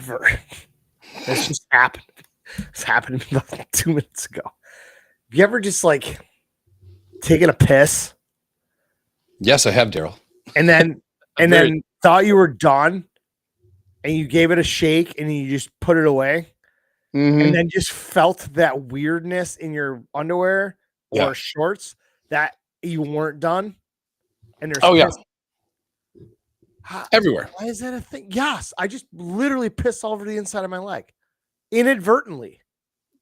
ever. This just happened. This happened about 2 minutes ago. Have you ever just like taken a piss? Yes, I have, Daryl. And then thought you were done, and you gave it a shake, and you just put it away, and then just felt that weirdness in your underwear or shorts that you weren't done. And there's everywhere. Why is that a thing? Yes, I just literally pissed all over the inside of my leg inadvertently.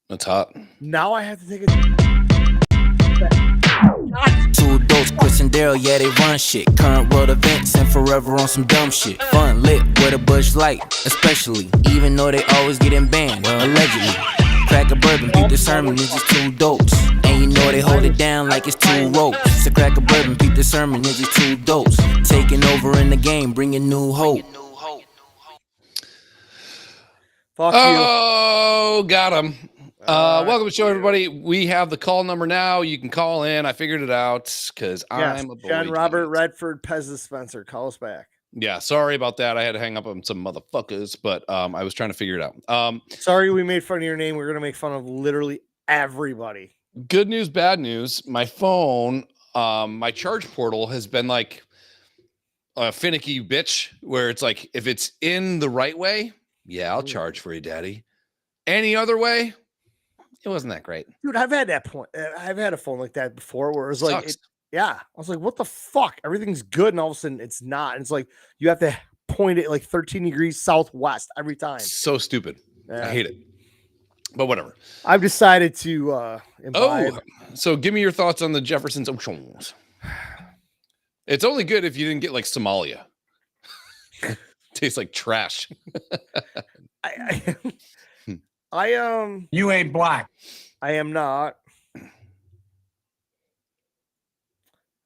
That's hot. Now I have to take a. Two dolts, Chris and Daryl, yeah, they run shit. Current world events and forever on some dumb shit. Fun lit with a Bush Light, especially. Even though they always getting banned, allegedly. Crack a bourbon, peep the sermon, it's just two dolts. And you know they hold it down like it's two ropes. So crack a bourbon, peep the sermon, it's just two dolts. Taking over in the game, bringing new hope. Fuck you. Got him. Welcome to the show, everybody. We have the call number now. You can call in. I figured it out because I'm a boy. John Robert Redford, Pez Dispenser. Call us back. Yeah, sorry about that. I had to hang up on some motherfuckers, but I was trying to figure it out. Sorry we made fun of your name. We're gonna make fun of literally everybody. Good news, bad news. My phone, my charge portal has been like a finicky bitch, where it's like if it's in the right way, yeah, I'll charge for you, daddy. Any other way, it wasn't that great. Dude, I've had that point. I've had a phone like that before where it was like, I was like, what the fuck? Everything's good. And all of a sudden it's not. And it's like, you have to point it like 13 degrees southwest every time. So stupid. I hate it. But whatever. I've decided to imbibe. So give me your thoughts on the Jefferson's Oceans. It's only good if you didn't get like Somalia. Tastes like trash. You ain't black. I am not.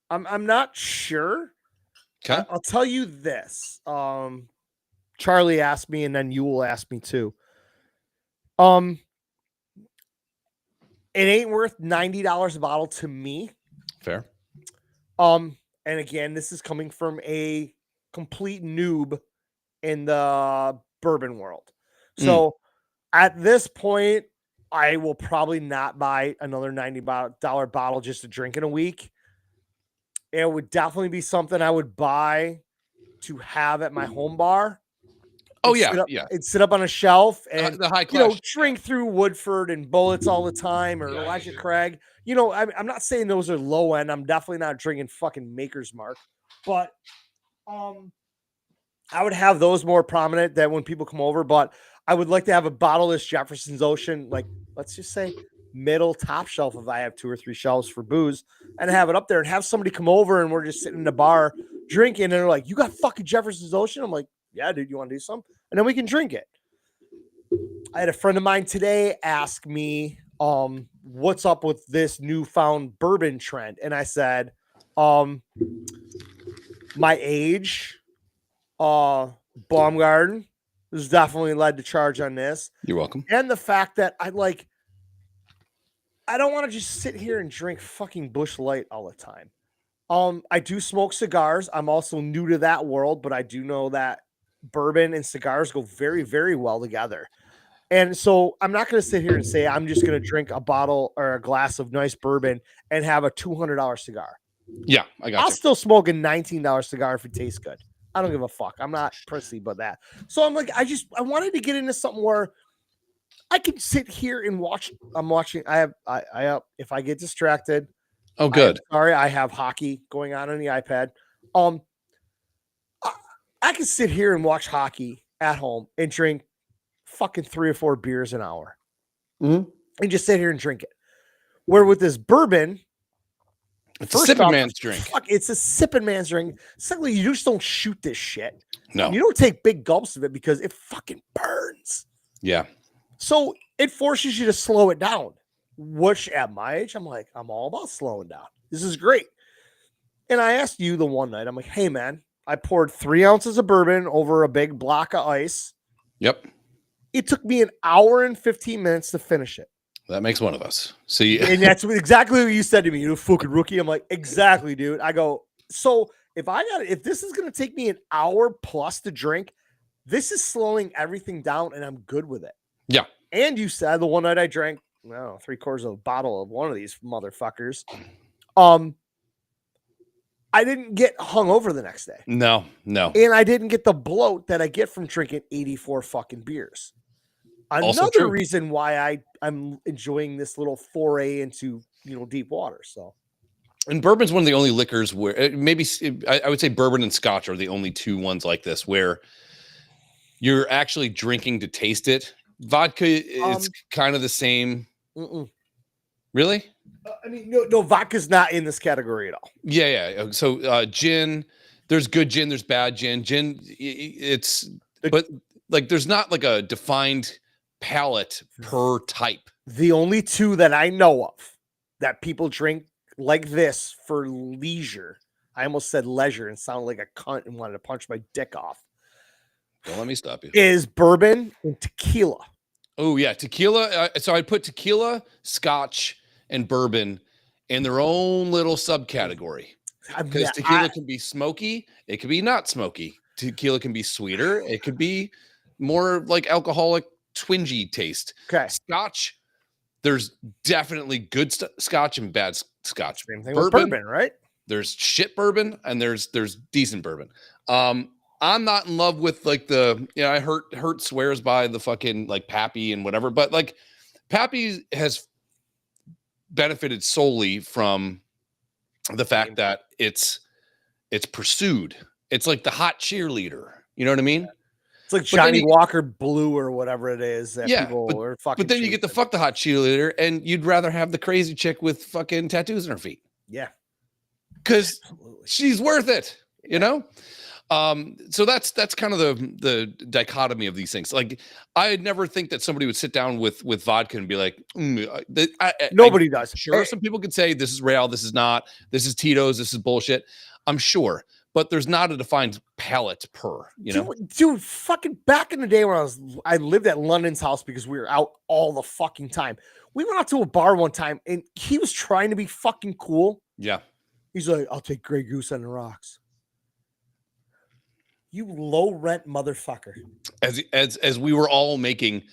I'm not sure. Okay. I'll tell you this. Charlie asked me, and then you will ask me too. It ain't worth $90 a bottle to me. Fair. And again, this is coming from a complete noob in the bourbon world. So at this point, I will probably not buy another $90 bottle just to drink in a week. It would definitely be something I would buy to have at my home bar. It'd sit up on a shelf and the high class, drink through Woodford and Bullets all the time, or Elijah Craig. I'm not saying those are low end. I'm definitely not drinking fucking Maker's Mark, but I would have those more prominent that when people come over. But I would like to have a bottle of this Jefferson's Ocean, like let's just say middle top shelf if I have 2 or 3 shelves for booze, and have it up there and have somebody come over and we're just sitting in the bar drinking and they're like, you got fucking Jefferson's Ocean? I'm like, yeah, dude, you want to do some? And then we can drink it. I had a friend of mine today ask me, what's up with this newfound bourbon trend? And I said, my age, Baumgarten has definitely led to charge on this. You're welcome. And the fact that I don't want to just sit here and drink fucking Busch Light all the time. I do smoke cigars. I'm also new to that world, but I do know that bourbon and cigars go very, very well together. And so I'm not going to sit here and say I'm just going to drink a bottle or a glass of nice bourbon and have a $200 cigar. Yeah, I got you. I'll still smoke a $19 cigar if it tastes good. I don't give a fuck. I'm not prissy about that. So I'm like, I wanted to get into something where I can sit here and watch. I'm watching. I if I get distracted. Oh, good. I have hockey going on the iPad. I can sit here and watch hockey at home and drink fucking 3 or 4 beers an hour, and just sit here and drink it. Where with this bourbon, it's a sipping man's drink. Fuck, it's a sipping man's drink. Secondly, you just don't shoot this shit. No, you don't take big gulps of it because it fucking burns. Yeah. So it forces you to slow it down, which at my age, I'm like, I'm all about slowing down. This is great. And I asked you the one night, I'm like, hey, man, I poured 3 ounces of bourbon over a big block of ice. Yep. It took me an hour and 15 minutes to finish it. That makes one of us. See, and that's exactly what you said to me. You fucking rookie. I'm like, exactly, dude. I go, so if this is going to take me an hour plus to drink, This is slowing everything down, and I'm good with it. Yeah. And you said the one night I drank, no, 3/4 of a bottle of one of these motherfuckers. I didn't get hungover the next day. No. And I didn't get the bloat that I get from drinking 84 fucking beers. Another reason why I'm enjoying this little foray into, deep water. So, and bourbon's one of the only liquors where I would say bourbon and scotch are the only two ones like this where you're actually drinking to taste it. Vodka is kind of the same. Really? I mean, no, vodka's not in this category at all. Yeah. So gin, there's good gin, there's bad gin. Gin, but like there's not like a defined palate per type. The only two that I know of that people drink like this for leisure, I almost said leisure and sounded like a cunt and wanted to punch my dick off. Don't let me stop you. Is bourbon and tequila. Oh, yeah. Tequila. So I'd put tequila, scotch, and bourbon in their own little subcategory. Because tequila can be smoky. It can be not smoky. Tequila can be sweeter. It could be more like alcoholic, twingy taste. Okay. Scotch, there's definitely good scotch and bad scotch. Same thing with bourbon, right? There's shit bourbon and there's decent bourbon. I'm not in love with like I hurt swears by the fucking like Pappy and whatever, but like Pappy has benefited solely from the fact that it's pursued. It's like the hot cheerleader. You know what I mean? It's like Johnny Walker Blue or whatever it is that people are fucking. But then you get to fuck the hot cheerleader and you'd rather have the crazy chick with fucking tattoos on her feet. Yeah. Because she's worth it, you know? So that's kind of the dichotomy of these things. Like I'd never think that somebody would sit down with vodka and be like, nobody does. Sure, some people could say this is real, this is not, this is Tito's, this is bullshit. I'm sure, but there's not a defined palate per, Dude, fucking back in the day when I lived at London's house because we were out all the fucking time. We went out to a bar one time and he was trying to be fucking cool. Yeah. He's like, I'll take Grey Goose on the rocks. You low rent motherfucker. As we were all making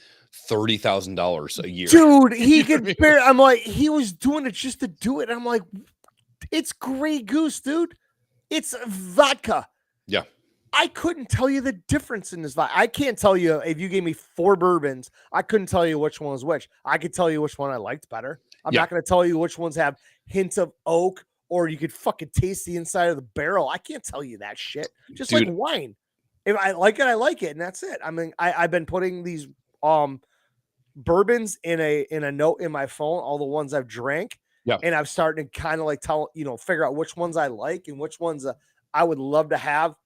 $30,000 a year. Dude, he could bear. I'm like, he was doing it just to do it. I'm like, it's Grey Goose, dude. It's vodka. Yeah. I couldn't tell you the difference in this vodka. I can't tell you if you gave me 4 bourbons, I couldn't tell you which one was which. I could tell you which one I liked better. I'm not going to tell you which ones have hints of oak or you could fucking taste the inside of the barrel. I can't tell you that shit. Just like wine. If I like it, I like it, and that's it. I mean, I've been putting these bourbons in a note in my phone, all the ones I've drank. Yeah. And I've started to kind of like figure out which ones I like and which ones I would love to have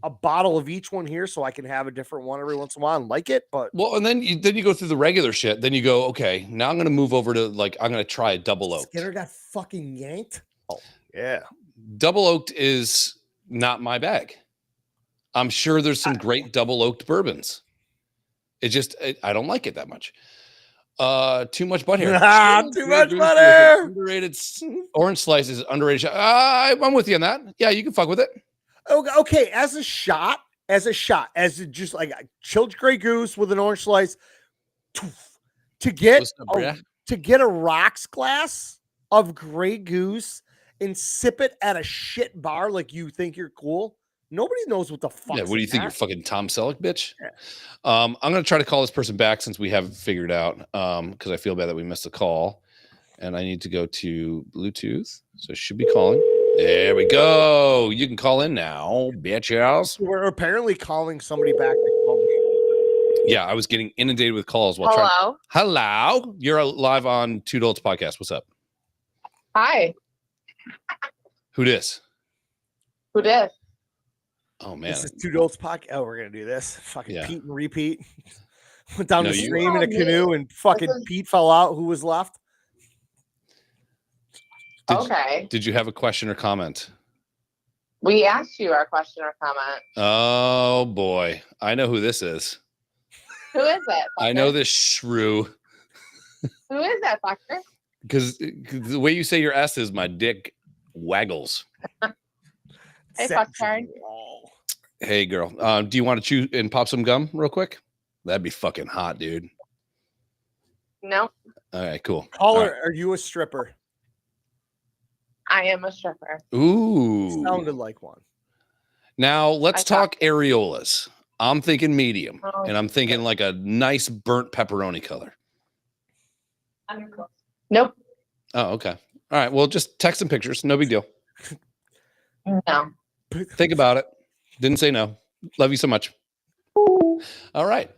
a bottle of each one here so I can have a different one every once in a while and like it. But and then you go through the regular shit. Then you go, okay, now I'm going to move over to I'm going to try a double oaked. Skinner got fucking yanked. Oh yeah. Double oaked is not my bag. I'm sure there's some great double oaked bourbons. I don't like it that much. Too much butter here. Too much butter. Underrated orange slices. Underrated. I'm with you on that. Yeah, you can fuck with it. Okay, as a shot, just like a chilled Grey Goose with an orange slice. To get a rocks glass of Grey Goose and sip it at a shit bar like you think you're cool. Nobody knows what the fuck. Yeah, what do you think? You're fucking Tom Selleck, bitch. Yeah. I'm gonna try to call this person back since we haven't figured out. Because I feel bad that we missed the call, and I need to go to Bluetooth. So she should be calling. There we go. You can call in now, bitches. We're apparently calling somebody back. Yeah, I was getting inundated with calls while Hello. Hello. You're live on Two Dolts podcast. What's up? Hi. Who dis? Who dis? Oh man, this is Two Dolts podcast. Oh, we're gonna do this. Fucking Pete and repeat. Went down the you- stream in a canoe and fucking Pete fell out. Who was left? Did you have a question or comment? We asked you our question or comment. Oh boy, I know who this is. Who is it? Fucker? I know this shrew. Who is that, fucker? Because the way you say your S is my dick waggles. Hey, fucktard. Hey, girl. Do you want to chew and pop some gum real quick? That'd be fucking hot, dude. No, All right, cool. Caller, are you a stripper? I am a stripper. Ooh. Sounded like one. Now let's I thought- talk areolas. I'm thinking medium, Oh, and I'm thinking like a nice burnt pepperoni color. Nope. Oh, okay. All right. Well, just text some pictures. No big deal. No. Think about it. Didn't say no. Love you so much. All right.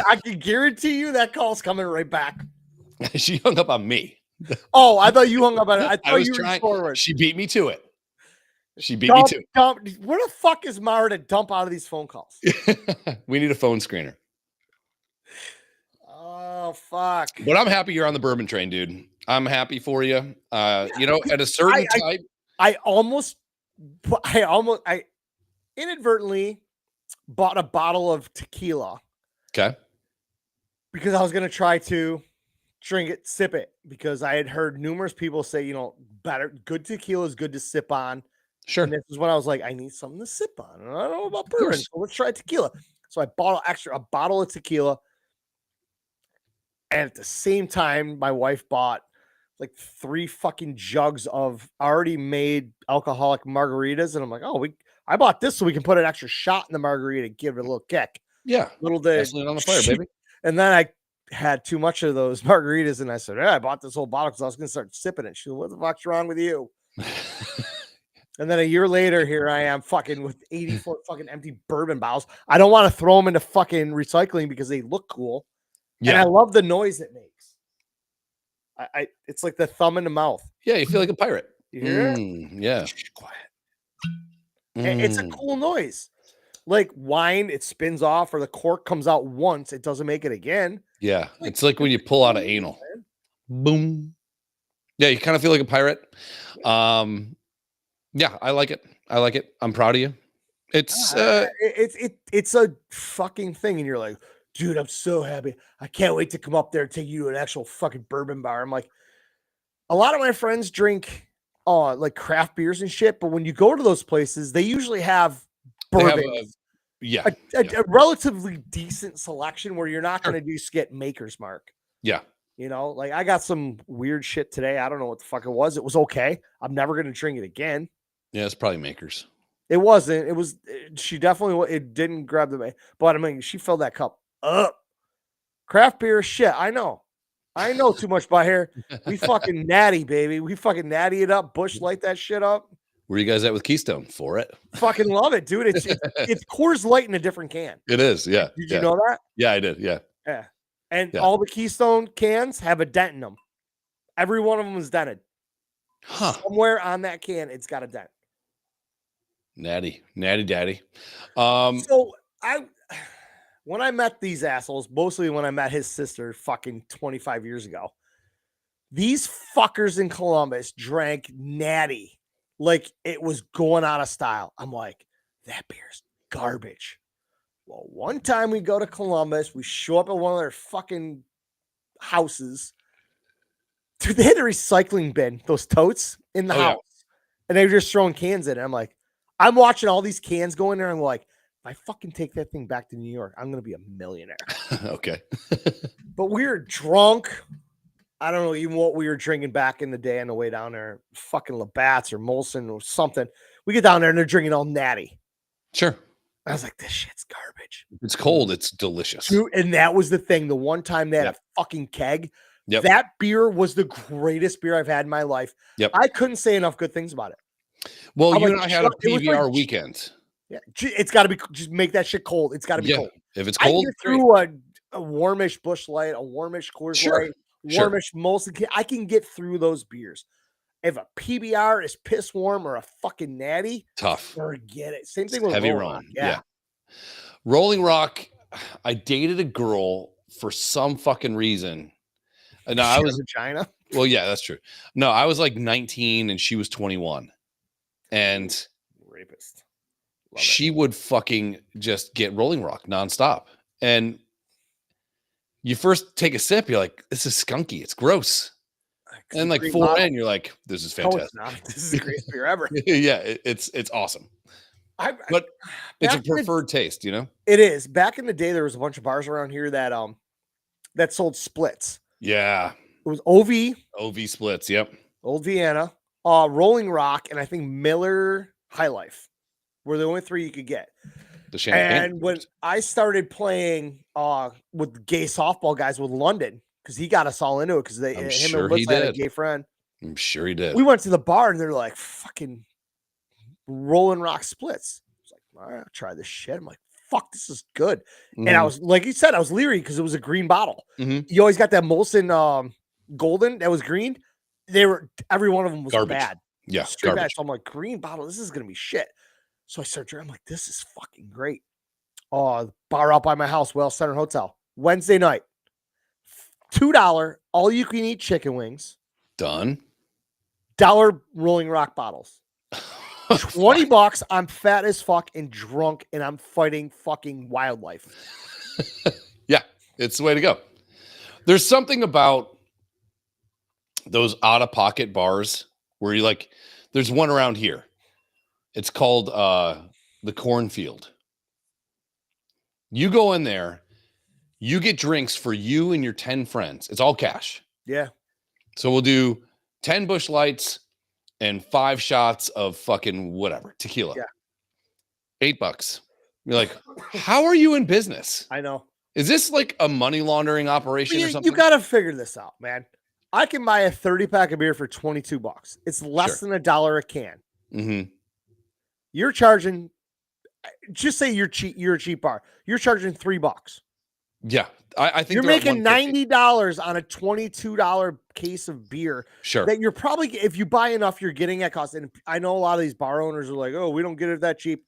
I can guarantee you that call's coming right back. She hung up on me. Oh, I thought you hung up on it. I I thought was you were trying. forward. She beat me to it. She beat me to Dump. Where the fuck is Mara to dump out of these phone calls? it. We need a phone screener. Oh, fuck. But I'm happy you're on the bourbon train, dude. I'm happy for you. You know, at a certain type. I inadvertently bought a bottle of tequila Okay. because I was going to try to drink it, sip it, because I had heard numerous people say, you know, good tequila is good to sip on. Sure. And this is when I was like, I need something to sip on. And I don't know about bourbon, so let's try tequila. So I bought a bottle of tequila. And at the same time, my wife bought like 3 fucking jugs of already made alcoholic margaritas. And I'm like, I bought this so we can put an extra shot in the margarita, give it a little kick. Yeah. Little bit Gasoline on the fire, baby. And then I had too much of those margaritas, and I said, I bought this whole bottle because I was going to start sipping it. She said, what the fuck's wrong with you? And then a year later, here I am fucking with 84 fucking empty bourbon bottles. I don't want to throw them into fucking recycling because they look cool. Yeah. And I love the noise it makes. It's like the thumb in the mouth. Yeah, you feel like a pirate. You hear it? Yeah. Shh, quiet. It's a cool noise. Like wine, it spins off, or the cork comes out once, it doesn't make it again. Yeah. It's like when you pull out of anal. Boom. Yeah, you kind of feel like a pirate. Yeah, I like it. I like it. I'm proud of you. It's It's a fucking thing, and you're like, dude, I'm so happy. I can't wait to come up there and take you to an actual fucking bourbon bar. I'm like, a lot of my friends drink like craft beers and shit, but when you go to those places, they usually have bourbon. A relatively decent selection where you're not going to just get Maker's Mark. Yeah. You know, like I got some weird shit today. I don't know what the fuck it was. It was okay. I'm never going to drink it again. Yeah, it's probably Makers. It wasn't. It was. She definitely. It didn't grab the. But I mean, she filled that cup up. Craft beer, shit. I know too much by here. We fucking natty, baby. We fucking natty it up. Bush light that shit up. Where you guys at with Keystone? For it? Fucking love it, dude. It's Coors Light in a different can. It is. Yeah. Did you know that? Yeah, I did. Yeah. Yeah. And all the Keystone cans have a dent in them. Every one of them is dented. Huh. Somewhere on that can, it's got a dent. Natty daddy. So when I met these assholes, mostly when I met his sister fucking 25 years ago, these fuckers in Columbus drank natty like it was going out of style. I'm like, that beer's garbage. Well, one time we go to Columbus, we show up at one of their fucking houses. Dude, they had a recycling bin, those totes in the house. And they were just throwing cans in it. I'm like, I'm watching all these cans go in there. And I'm like, if I fucking take that thing back to New York, I'm going to be a millionaire. Okay. But we were drunk. I don't know even what we were drinking back in the day on the way down there. Fucking Labatt's or Molson or something. We get down there and they're drinking all natty. Sure. I was like, this shit's garbage. It's cold. It's delicious. Dude, and that was the thing. The one time they had a fucking keg. Yep. That beer was the greatest beer I've had in my life. Yep. I couldn't say enough good things about it. Well, I'm you like, and I had a it was PBR like- weekend. Yeah, it's got to be. Just make that shit cold. It's got to be cold. If it's I cold, can get great. through a warmish Bush Light, a warmish Coors Light, warmish Molson. I can get through those beers. If a PBR is piss warm or a fucking natty, Tough. Forget it. Same thing with Heavy Rolling Rock. Rock. Yeah. Rolling Rock. I dated a girl for some fucking reason. And I was in China. Well, yeah, that's true. No, I was like 19 and she was 21. And Rapist. she would fucking just get Rolling Rock nonstop. And you first take a sip, you're like, this is skunky. It's gross. And like 4 in, you're like, this is fantastic. No, it's not. This is the greatest beer ever. Yeah, it's awesome. But it's a back in the- preferred taste, you know? It is. Back in the day, there was a bunch of bars around here that sold splits. Yeah. It was OV, OV splits. Yep. Old Vienna, Rolling Rock, and I think Miller High Life were the only three you could get. The champagne. And when I started playing with gay softball guys with London, because he got us all into it, because him sure and Liz he had a did. gay friend. I'm sure he did. We went to the bar and they're like fucking Rolling Rock splits. I was like, all right, I'll try this shit. I'm like, fuck, this is good. And I was like you said, I was leery because it was a green bottle. You always got that Molson Golden that was green. Every one of them was Garbage. bad. Yeah, Straight garbage. bad. So I'm like, green bottle, this is gonna be shit. So I started drinking. I'm like, this is fucking great. Bar out by my house, Well Center Hotel. Wednesday night, $2 all you can eat chicken wings. Done. $1 Rolling Rock bottles. $20. I'm fat as fuck and drunk, and I'm fighting fucking wildlife. Yeah, it's the way to go. There's something about those out of pocket bars where you like, there's one around here. It's called the Cornfield. You go in there, you get drinks for you and your 10 friends. It's all cash. Yeah. So we'll do 10 Busch Lights and 5 shots of fucking whatever, tequila. Yeah. $8. You're like, how are you in business? I know. Is this like a money laundering operation or something? You got to figure this out, man. I can buy a 30-pack of beer for $22. It's less than $1 a can. Mm-hmm. You're charging, just say you're cheap. You're a cheap bar. You're charging $3. Yeah, I think you're they're at making $150. $90 on a $22 case of beer. Sure. That you're probably, if you buy enough, you're getting at cost. And I know a lot of these bar owners are like, oh, we don't get it that cheap.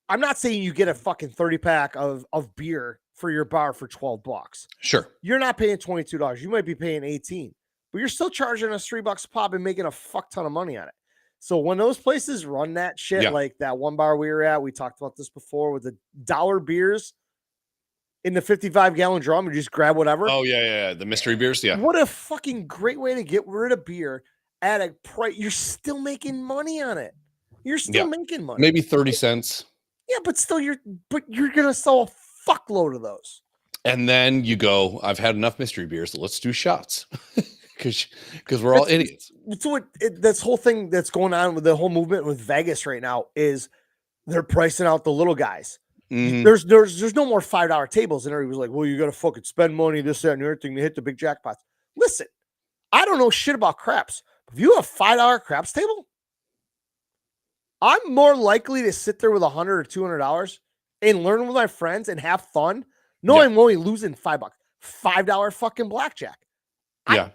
I'm not saying you get a fucking 30-pack of beer for your bar for $12. Sure. You're not paying $22. You might be paying $18, but you're still charging us $3 a pop and making a fuck ton of money on it. So when those places run that shit, like that one bar we were at, we talked about this before with the $1 beers in the 55-gallon drum and just grab whatever. Oh, yeah. The mystery beers. Yeah. What a fucking great way to get rid of beer at a price. You're still making money on it. You're still making money. Maybe 30 cents. Yeah, but still you're going to sell a fuckload of those. And then you go, I've had enough mystery beers, so let's do shots. Because we're all idiots. So this whole thing that's going on with the whole movement with Vegas right now is they're pricing out the little guys. Mm-hmm. There's no more $5 tables, and everybody was like, well, you got to fucking spend money, this, that, and everything to hit the big jackpots. Listen, I don't know shit about craps. If you have a $5 craps table, I'm more likely to sit there with $100 or $200 and learn with my friends and have fun, knowing I'm only losing $5. $5 fucking blackjack. Yeah.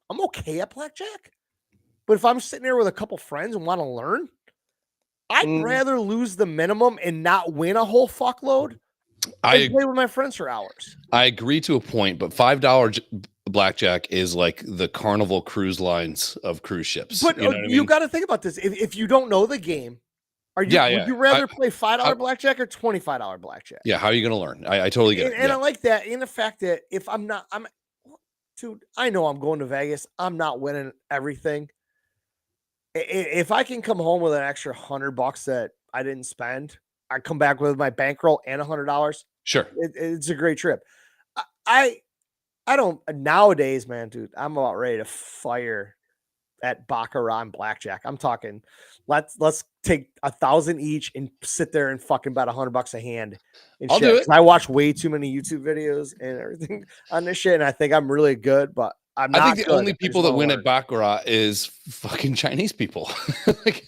I'm okay at blackjack. But if I'm sitting there with a couple friends and want to learn, I'd rather lose the minimum and not win a whole fuckload and play with my friends for hours. I agree to a point, but $5 blackjack is like the Carnival Cruise Lines of cruise ships. But you know what I mean? You got to think about this. If you don't know the game, would you rather play $5 blackjack or $25 blackjack? Yeah, how are you going to learn? I totally get it. And I like that in the fact that if dude, I know I'm going to Vegas. I'm not winning everything. If I can come home with an extra $100 that I didn't spend, I come back with my bankroll and $100. Sure. It's a great trip. I don't nowadays, man, dude, I'm about ready to fire at baccarat and blackjack. I'm talking, let's take 1,000 each and sit there and fucking bet $100 a hand. And I'll do it. I watch way too many YouTube videos and everything on this shit, and I think I'm really good, but I'm not. I think the only people that win at baccarat is fucking Chinese people. Like,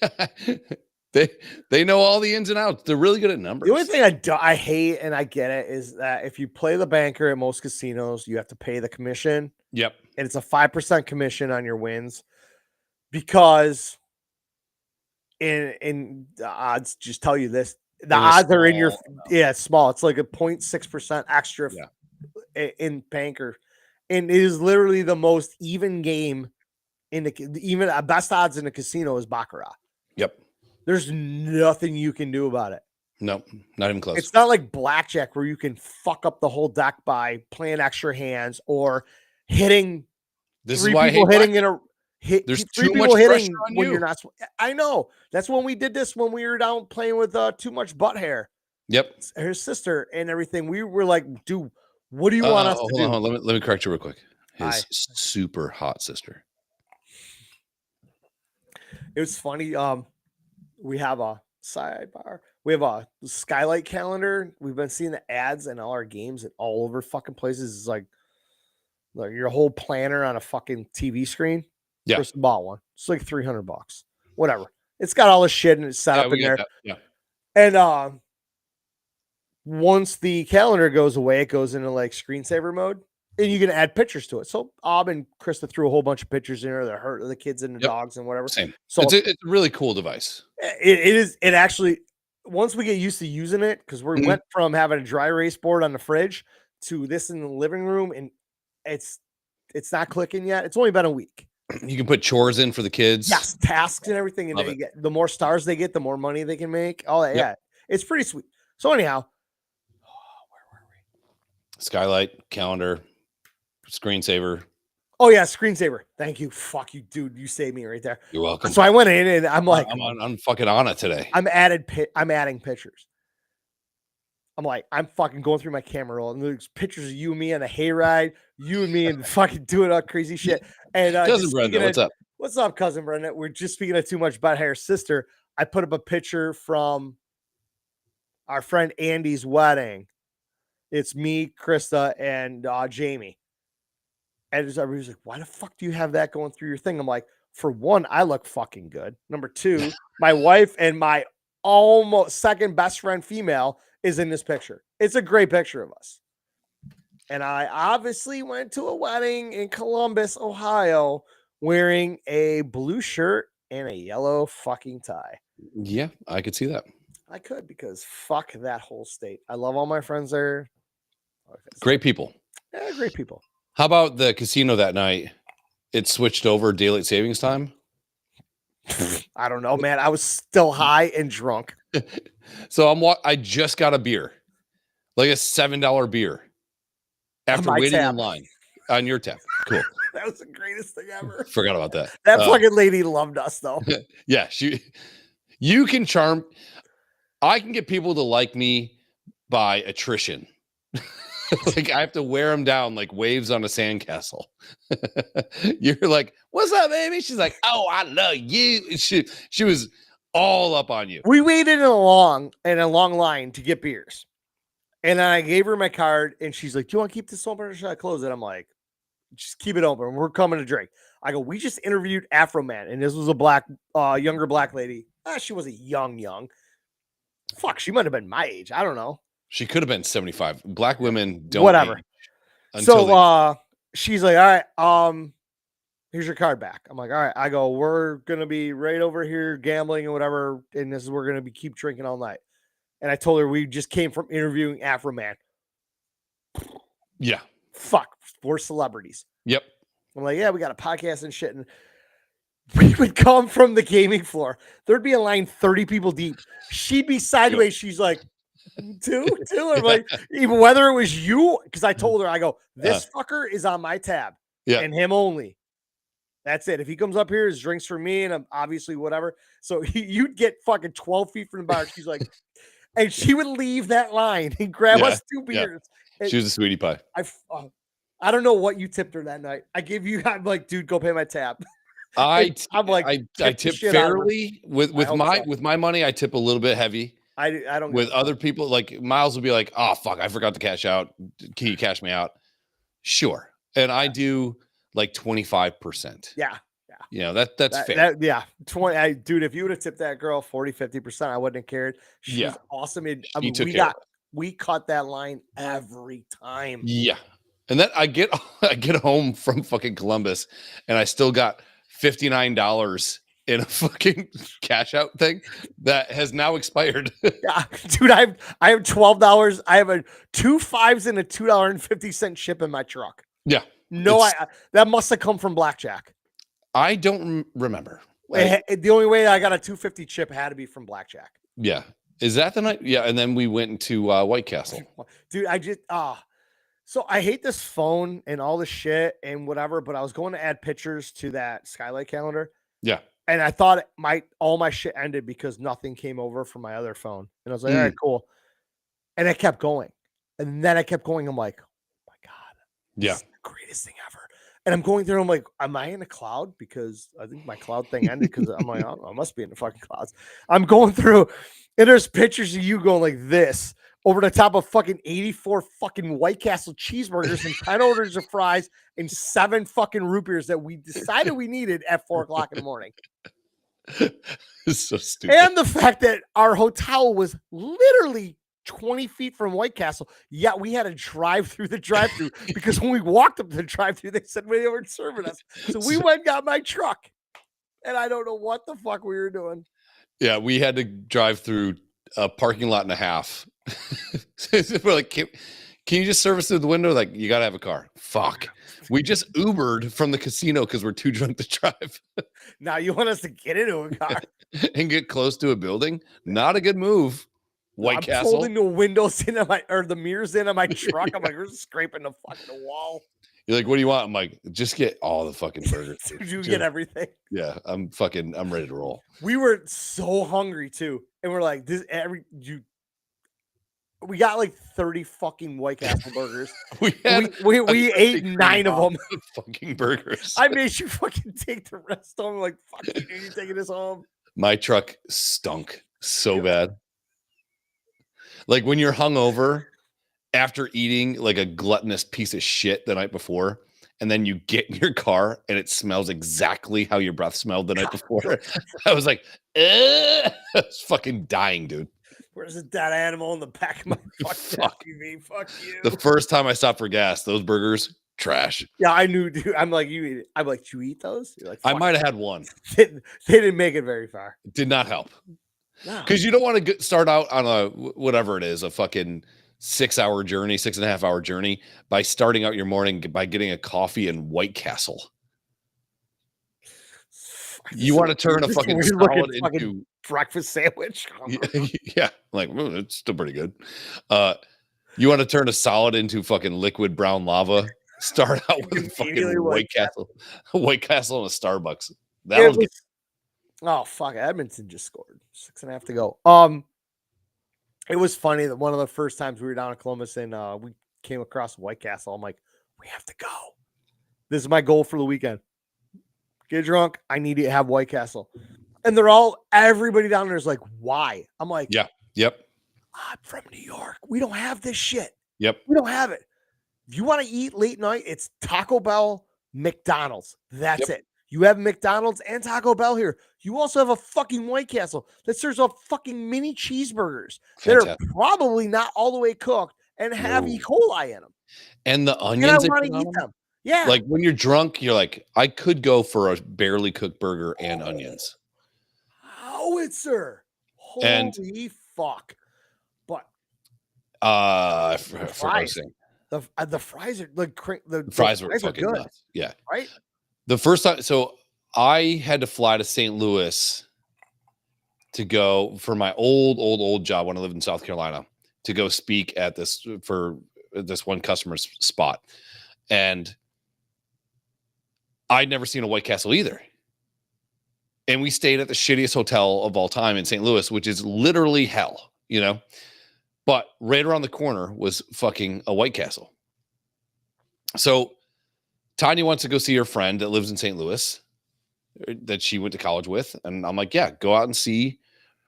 they know all the ins and outs. They're really good at numbers. The only thing I hate, and I get it, is that if you play the banker at most casinos, you have to pay the commission. Yep. And it's a 5% commission on your wins because in the odds just tell you this. The odds are in your it's small. It's like a 0.6% extra in banker. And it is literally the most even game in the even best odds in the casino is baccarat. Yep. There's nothing you can do about it. No, not even close. It's not like blackjack where you can fuck up the whole deck by playing extra hands or hitting this three is why people I hate hitting in a. There's three too people much pressure hitting on when you. you're not. I know. That's when we did this when we were down playing with too much butt hair. Yep. Her sister and everything. We were like, dude, what do you want us to hold do? on. Let me correct you real quick. His Aye. super hot sister. It was funny. We have a sidebar. We have a skylight calendar. We've been seeing the ads in all our games and all over fucking places. It's like your whole planner on a fucking TV screen. Yeah. Chris bought one. It's like $300. Whatever. It's got all the shit and it's set up in there. Yeah. And once the calendar goes away, it goes into like screensaver mode. And you can add pictures to it. So and Krista threw a whole bunch of pictures in there. The kids and the dogs and whatever. Same. So it's a really cool device. It is. It actually, once we get used to using it, because we went from having a dry erase board on the fridge to this in the living room, and it's not clicking yet. It's only been a week. You can put chores in for the kids. Yes, tasks and everything, and the more stars they get, the more money they can make. All that. Yeah, it's pretty sweet. So anyhow, where were we? Skylight, calendar, screensaver. Oh yeah, screensaver. Thank you. Fuck you, dude. You saved me right there. You're welcome. So I went in and I'm like, I'm fucking on it today. I'm adding pictures. I'm fucking going through my camera roll and there's pictures of you and me on a hayride, you and me and fucking doing all crazy shit. And Cousin Brenda, what's up? What's up, cousin Brenda? We're just speaking of too much butt hair sister. I put up a picture from our friend Andy's wedding. It's me, Krista, and Jamie. And everybody's like, why the fuck do you have that going through your thing? I'm like, for one, I look fucking good. Number two, my wife and my almost second best friend female is in this picture. It's a great picture of us. And I obviously went to a wedding in Columbus, Ohio, wearing a blue shirt and a yellow fucking tie. Yeah, I could see that. I could, because fuck that whole state. I love all my friends there. Great people. Yeah, great people. How about the casino that night? It switched over daylight savings time. I don't know, man. I was still high and drunk. So I just got a beer, like a $7 beer, after waiting in line on your tab. Cool. That was the greatest thing ever. Forgot about that. That fucking lady loved us, though. Yeah, you can charm. I can get people to like me by attrition. Like I have to wear them down like waves on a sandcastle. You're like, "What's up, baby?" She's like, "Oh, I love you." She was all up on you. We waited in a long line to get beers, and then I gave her my card, and she's like, "Do you want to keep this open or should I close it?" I'm like, "Just keep it open. We're coming to drink." I go, "We just interviewed Afro Man, and this was a younger black lady. She wasn't young. Fuck, she might have been my age. I don't know. She could have been 75. Black women don't whatever. So she's like, "All right, here's your card back." I'm like, "All right." I go, "We're gonna be right over here gambling and whatever, and we're gonna be keep drinking all night." And I told her we just came from interviewing Afro Man. Yeah. Fuck, we're celebrities. Yep. I'm like, "Yeah, we got a podcast and shit." And we would come from the gaming floor. There'd be a line 30 people deep. She'd be sideways. She's like, two. I'm like, even whether it was you, because I told her, I go, "This fucker is on my tab, and him only. That's it. If he comes up here, his drinks for me, and I'm obviously whatever." So you'd get fucking 12 feet from the bar. She's like, and she would leave that line and grab us 2 beers. She was a sweetie pie. I don't know what you tipped her that night. I'm like, "Dude, go pay my tab." I'm like, I tip shit fairly with my money. I tip a little bit heavy. I don't. With other people, like Miles will be like, "Oh fuck, I forgot to cash out. Can you cash me out?" Sure, and I do like 25%. Yeah. You know that's fair. 20. Dude, if you would have tipped that girl 40-50%, I wouldn't have cared. She's awesome. We cut that line every time. Yeah, and then I get home from fucking Columbus, and I still got $59 in a fucking cash out thing that has now expired. Yeah, dude, I have $12. I have 2 5s and a $2.50 chip in my truck. Yeah, no, that must have come from blackjack. I don't remember. The only way I got a $2.50 chip had to be from blackjack. Yeah, is that the night? Yeah, and then we went into White Castle. Dude, So I hate this phone and all this shit and whatever, but I was going to add pictures to that Skylight calendar. Yeah. And I thought all my shit ended because nothing came over from my other phone. And I was like, all right, cool. And I kept going. And then I kept going. I'm like, oh my God. Yeah. This is the greatest thing ever. And I'm going through, I'm like, am I in a cloud? Because I think my cloud thing ended because I'm like, oh, I must be in the fucking clouds. I'm going through, and there's pictures of you going like this over the top of fucking 84 fucking White Castle cheeseburgers and 10 orders of fries and 7 fucking root beers that we decided we needed at 4 o'clock in the morning. It's so stupid. And the fact that our hotel was literally 20 feet from White Castle, yet we had to drive through the drive-through because when we walked up to the drive-through, they said they weren't serving us. So we went and got my truck, and I don't know what the fuck we were doing. Yeah, we had to drive through a parking lot and a half. We're like, can you just service through the window? Like, you got to have a car. Fuck. We just Ubered from the casino because we're too drunk to drive. Now you want us to get into a car and get close to a building? Not a good move. White Castle. Folding the windows into the mirrors into my truck. I'm like, we're scraping the fucking wall. You're like, what do you want? I'm like, just get all the fucking burgers. You get everything. Yeah, I'm ready to roll. We were so hungry too, and we're like, we got like 30 fucking White Castle burgers. we ate 9 of them. Fucking burgers. I made you fucking take the rest of them. Like, fuck you taking this home. My truck stunk so bad. Like when you're hungover after eating like a gluttonous piece of shit the night before, and then you get in your car and it smells exactly how your breath smelled the night before. I was like, I was fucking dying, dude. Where's the dead animal in the back of my fucking SUV? Fuck you. The first time I stopped for gas, those burgers, trash. Yeah, I knew, dude. I'm like, you eat it. I'm like, you eat those? You're like, I might have had one. They didn't make it very far. Did not help. Because you don't want to start out on a whatever it is, a fucking 6-hour journey, 6.5-hour journey by starting out your morning by getting a coffee and White Castle. You want to turn a fucking salad into breakfast sandwich. Yeah, like it's still pretty good. You want to turn a salad into fucking liquid brown lava. Start out with a fucking White Castle, White Castle and a Starbucks. Oh fuck! Edmonton just scored 6.5 to go. It was funny that one of the first times we were down in Columbus and we came across White Castle. I'm like, we have to go. This is my goal for the weekend. Get drunk. I need to have White Castle. And everybody down there is like, why? I'm like, yeah, yep. I'm from New York. We don't have this shit. Yep. We don't have it. If you want to eat late night, it's Taco Bell, McDonald's. That's it. You have McDonald's and Taco Bell here. You also have a fucking White Castle that serves up fucking mini cheeseburgers that are probably not all the way cooked and have E. coli in them. And the onions. And I want to eat them. Yeah. Like when you're drunk, you're like, I could go for a barely cooked burger and onions. Howitzer. Holy fuck. But I forgot to say. The fries are like the fries were fucking good. Nuts. Yeah. Right? The first time, so I had to fly to St. Louis to go for my old job when I lived in South Carolina to go speak at this one customer's spot. And I'd never seen a White Castle either. And we stayed at the shittiest hotel of all time in St. Louis, which is literally hell, you know? But right around the corner was fucking a White Castle. So Tanya wants to go see her friend that lives in St. Louis that she went to college with. And I'm like, yeah, go out and see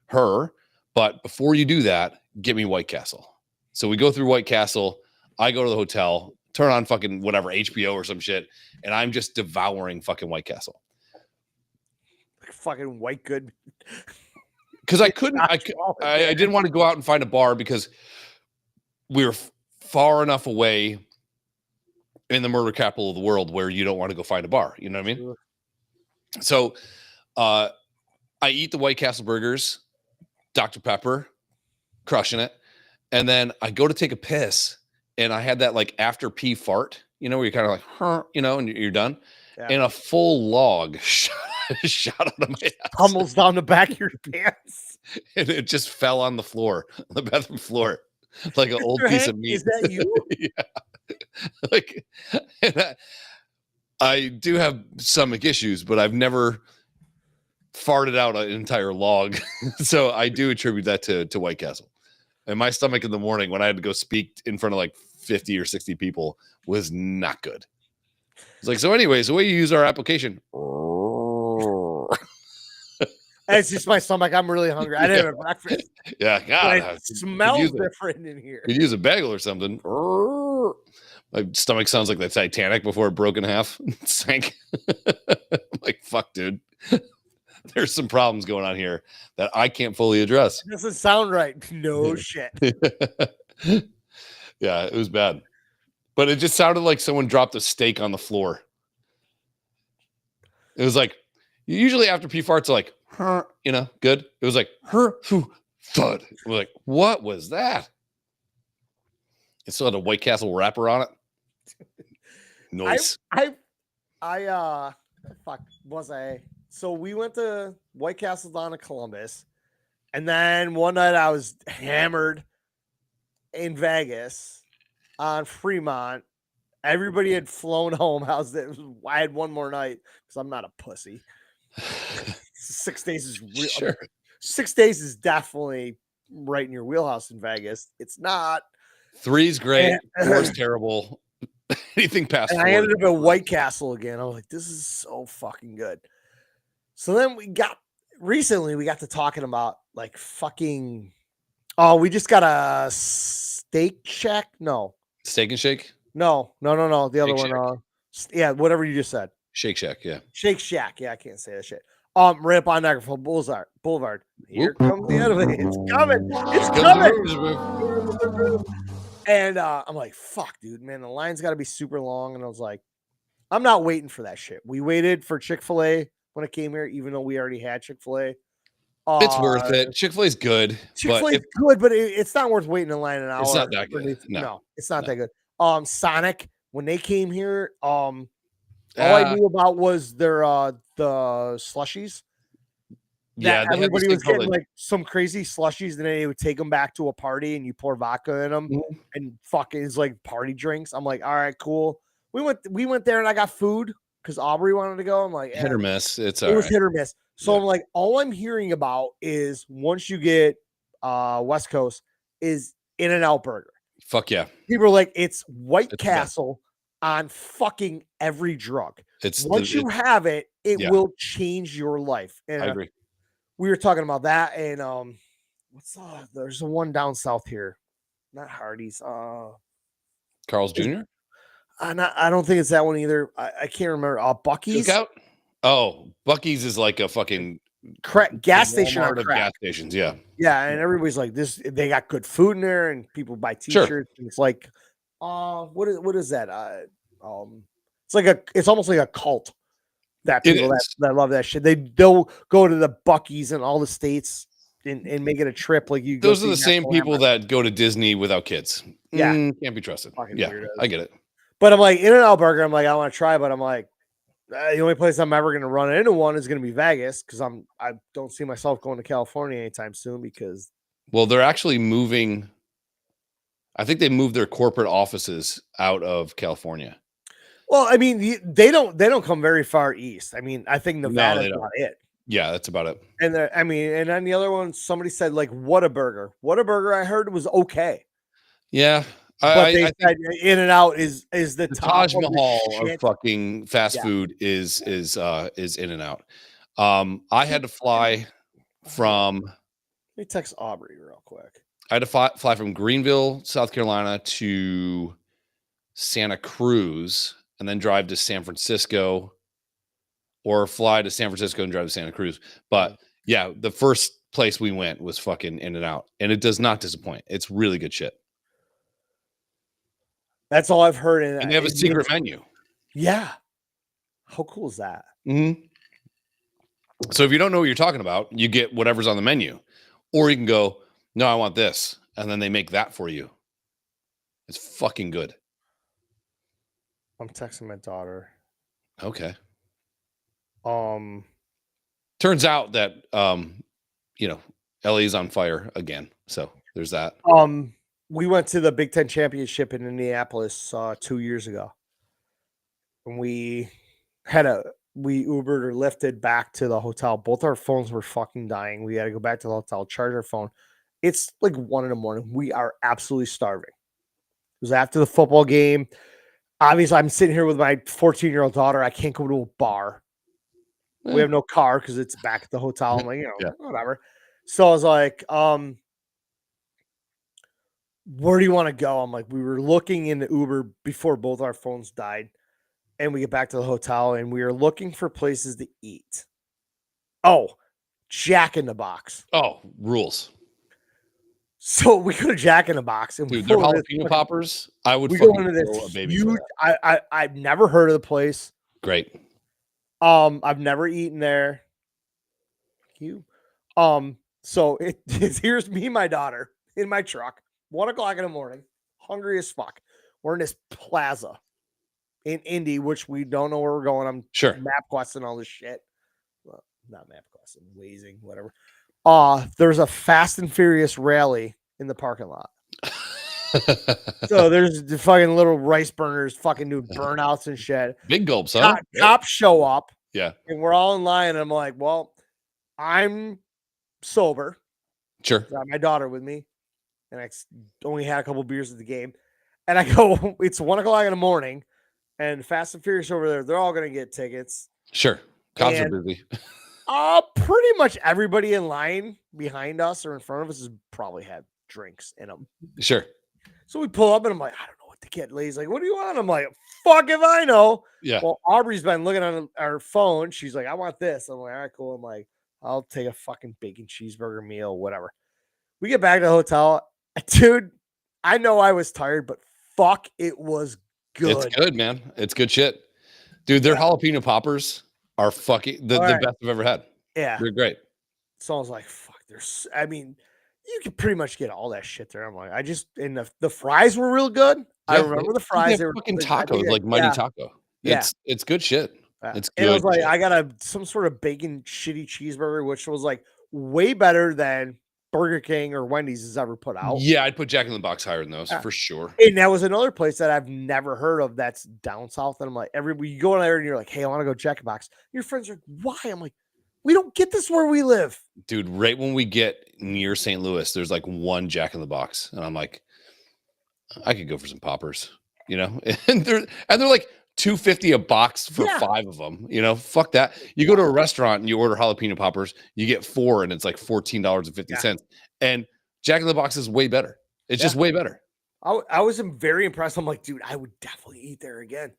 her. But before you do that, get me White Castle. So we go through White Castle. I go to the hotel, turn on fucking whatever, HBO or some shit. And I'm just devouring fucking White Castle. Like fucking white good. Because I couldn't, I didn't want to go out and find a bar because we were far enough away in the murder capital of the world where you don't want to go find a bar. You know what I mean? So I eat the White Castle burgers, Dr. Pepper, crushing it. And then I go to take a piss and I had that like after pee fart, you know, where you're kind of like, huh, you know, and you're done. Yeah. And a full log shot out of my ass. Tumbles down the back of your pants. And it just fell on the floor, on the bathroom floor, like an old piece of meat. Is that you? Yeah. Like, and I do have stomach issues, but I've never farted out an entire log. So I do attribute that to White Castle. And my stomach in the morning when I had to go speak in front of like 50 or 60 people was not good. It's like, so anyways, the way you use our application. It's just my stomach. I'm really hungry. I didn't have breakfast. Yeah, God, It smells different in here. Could use a bagel or something. My stomach sounds like the Titanic before it broke in half. Sank. Like, fuck, dude. There's some problems going on here that I can't fully address. It doesn't sound right. No shit. Yeah, it was bad. But it just sounded like someone dropped a steak on the floor. It was like, usually after pee farts are like, good. It was like, thud. We're like, what was that? It still had a White Castle wrapper on it. Noise. So we went to White Castle down in Columbus, and then one night I was hammered in Vegas on Fremont. Everybody had flown home. I had one more night because I'm not a pussy. 6 days is real. Sure. 6 days is definitely right in your wheelhouse in Vegas. It's not. 3's great. 4's terrible. Anything past And 4. I ended up at White Castle again. I was like, this is so fucking good. So then we got to talking about like fucking. Oh, we just got a Steak Shack. No. Steak and Shake? No. The other Shake one. Yeah, whatever you just said. Shake Shack, yeah. Shake Shack. Yeah, I can't say that shit. Right up on Niagara Falls Boulevard. Here comes the enemy. It's coming. It's coming. And I'm like, fuck, dude, man, the line's got to be super long. And I was like, I'm not waiting for that shit. We waited for Chick-fil-A when it came here, even though we already had Chick-fil-A. It's worth it. Chick-fil-A's good. Chick-fil-A's good, but it's not worth waiting in line an hour. It's not that good. No, it's not that good. Sonic, when they came here, all I knew about was their the slushies. Yeah, everybody was getting like some crazy slushies, and then they would take them back to a party, and you pour vodka in them, and fucking it's like party drinks. I'm like, all right, cool. We went there, and I got food because Aubrey wanted to go. I'm like, hit or miss. It was hit or miss. So I'm like, all I'm hearing about is once you get West Coast is In-N-Out Burger. Fuck yeah. People are like, it's White Castle on fucking every drug. Once you have it, it will change your life. And I agree. we were talking about that, and there's a one down south here, not Hardee's. Carl's Jr. I don't think it's that one either. I can't remember. Bucky's. Cookout? Oh, Bucky's is like a fucking gas station on of gas stations. Yeah, yeah, and everybody's like this. They got good food in there, and people buy T-shirts. Sure. And it's like, what is that? It's almost like a cult. That people that love that shit. They'll go to the Bucky's in all the states and make it a trip. Like you. Those are the same people that go to Disney without kids. Yeah, can't be trusted. Fucking yeah, weirdos. I get it. But I'm like In-N-Out Burger. I'm like I want to try, but I'm like the only place I'm ever going to run into one is going to be Vegas because I don't see myself going to California anytime soon because. Well, they're actually moving. I think they moved their corporate offices out of California. Well, I mean, they don't come very far east. I mean, I think Nevada's about it. Yeah, that's about it. And and then the other one, somebody said like Whataburger. Whataburger, I heard was okay. Yeah, but they said In-N-Out is the top Taj Mahal of fucking fast food is In-N-Out. I had to fly from. Let me text Aubrey real quick. I had to fly from Greenville, South Carolina to Santa Cruz. And then drive to San Francisco or fly to San Francisco and drive to Santa Cruz. But yeah, the first place we went was fucking In-N-Out. And it does not disappoint. It's really good shit. That's all I've heard. And they have a secret menu. Yeah. How cool is that? Mm-hmm. So if you don't know what you're talking about, you get whatever's on the menu. Or you can go, no, I want this. And then they make that for you. It's fucking good. I'm texting my daughter. Okay. Turns out that LA's on fire again. So there's that. we went to the Big Ten championship in Indianapolis 2 years ago, and we Ubered or lifted back to the hotel. Both our phones were fucking dying. We had to go back to the hotel, charge our phone. It's like 1 a.m. We are absolutely starving. It was after the football game. Obviously, I'm sitting here with my 14-year-old daughter. I can't go to a bar. We have no car because it's back at the hotel. I'm like, whatever. So I was like, where do you want to go? I'm like, we were looking in the Uber before both our phones died. And we get back to the hotel and we were looking for places to eat. Oh, Jack in the Box. Oh, rules. So we go to Jack in the Box. And Dude, they're jalapeno poppers. I would go fucking into kill this a baby huge, for that. I've never heard of the place. Great. I've never eaten there. So here's me and my daughter in my truck, 1 o'clock in the morning, hungry as fuck. We're in this plaza in Indy, which we don't know where we're going. I'm Sure. map questing all this shit. Well, not map questing, wazing, whatever. There's a Fast and Furious rally in the parking lot. So there's the fucking little rice burners fucking do burnouts and shit. Big gulps, huh? Cops show up. Yeah. And we're all in line. And I'm like, well, I'm sober. Sure. I got my daughter with me. And I only had a couple beers at the game. And I go, it's 1 o'clock in the morning. And Fast and Furious over there, they're all going to get tickets. Sure. Cops are busy. Pretty much everybody in line behind us or in front of us has probably had drinks in them. Sure. So we pull up and I'm like, I don't know what to get. Lady's like, what do you want? I'm like, fuck if I know. Yeah. Well, Aubrey's been looking on our phone. She's like, I want this. I'm like, all right, cool. I'm like, I'll take a fucking bacon cheeseburger meal, whatever. We get back to the hotel. Dude, I know I was tired, but fuck, it was good. It's good, man. It's good shit. Dude, their jalapeno poppers are fucking the best I've ever had. Yeah. They're great. So I was like, fuck, you can pretty much get all that shit there. I'm like, and the fries were real good. Yeah, I remember the fries. They were fucking tacos, like Mighty Taco. Yeah. It's good shit. It's good. And it was like, I got some sort of bacon shitty cheeseburger, which was like way better than Burger King or Wendy's has ever put out. Yeah, I'd put Jack in the Box higher than those for sure. And that was another place that I've never heard of that's down south. And I'm like, you go in there and you're like, hey, I want to go Jack in the Box. Your friends are like, why? I'm like, we don't get this where we live. Dude, right when we get near St. Louis, there's like one Jack in the Box. And I'm like, I could go for some poppers, And they're like $2.50 a box for 5 of them. Fuck that. You go to a restaurant and you order jalapeno poppers, you get 4 and it's like $14.50. And Jack in the Box is way better. It's just way better. I was very impressed. I'm like, dude, I would definitely eat there again.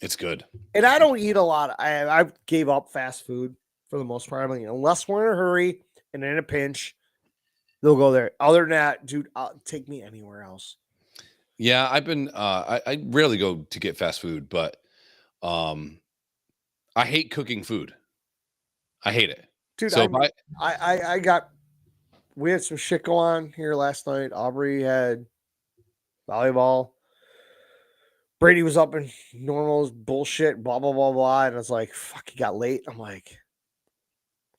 It's good. And I don't eat a lot. I gave up fast food for the most part. I mean, unless we're in a hurry and in a pinch, they'll go there. Other than that, dude, take me anywhere else. Yeah, I've been I rarely go to get fast food, but I hate cooking food. I hate it. Dude, so we had some shit go on here last night. Aubrey had volleyball. Brady was up in normal bullshit, blah, blah, blah, blah. And it's like, fuck, he got late. I'm like,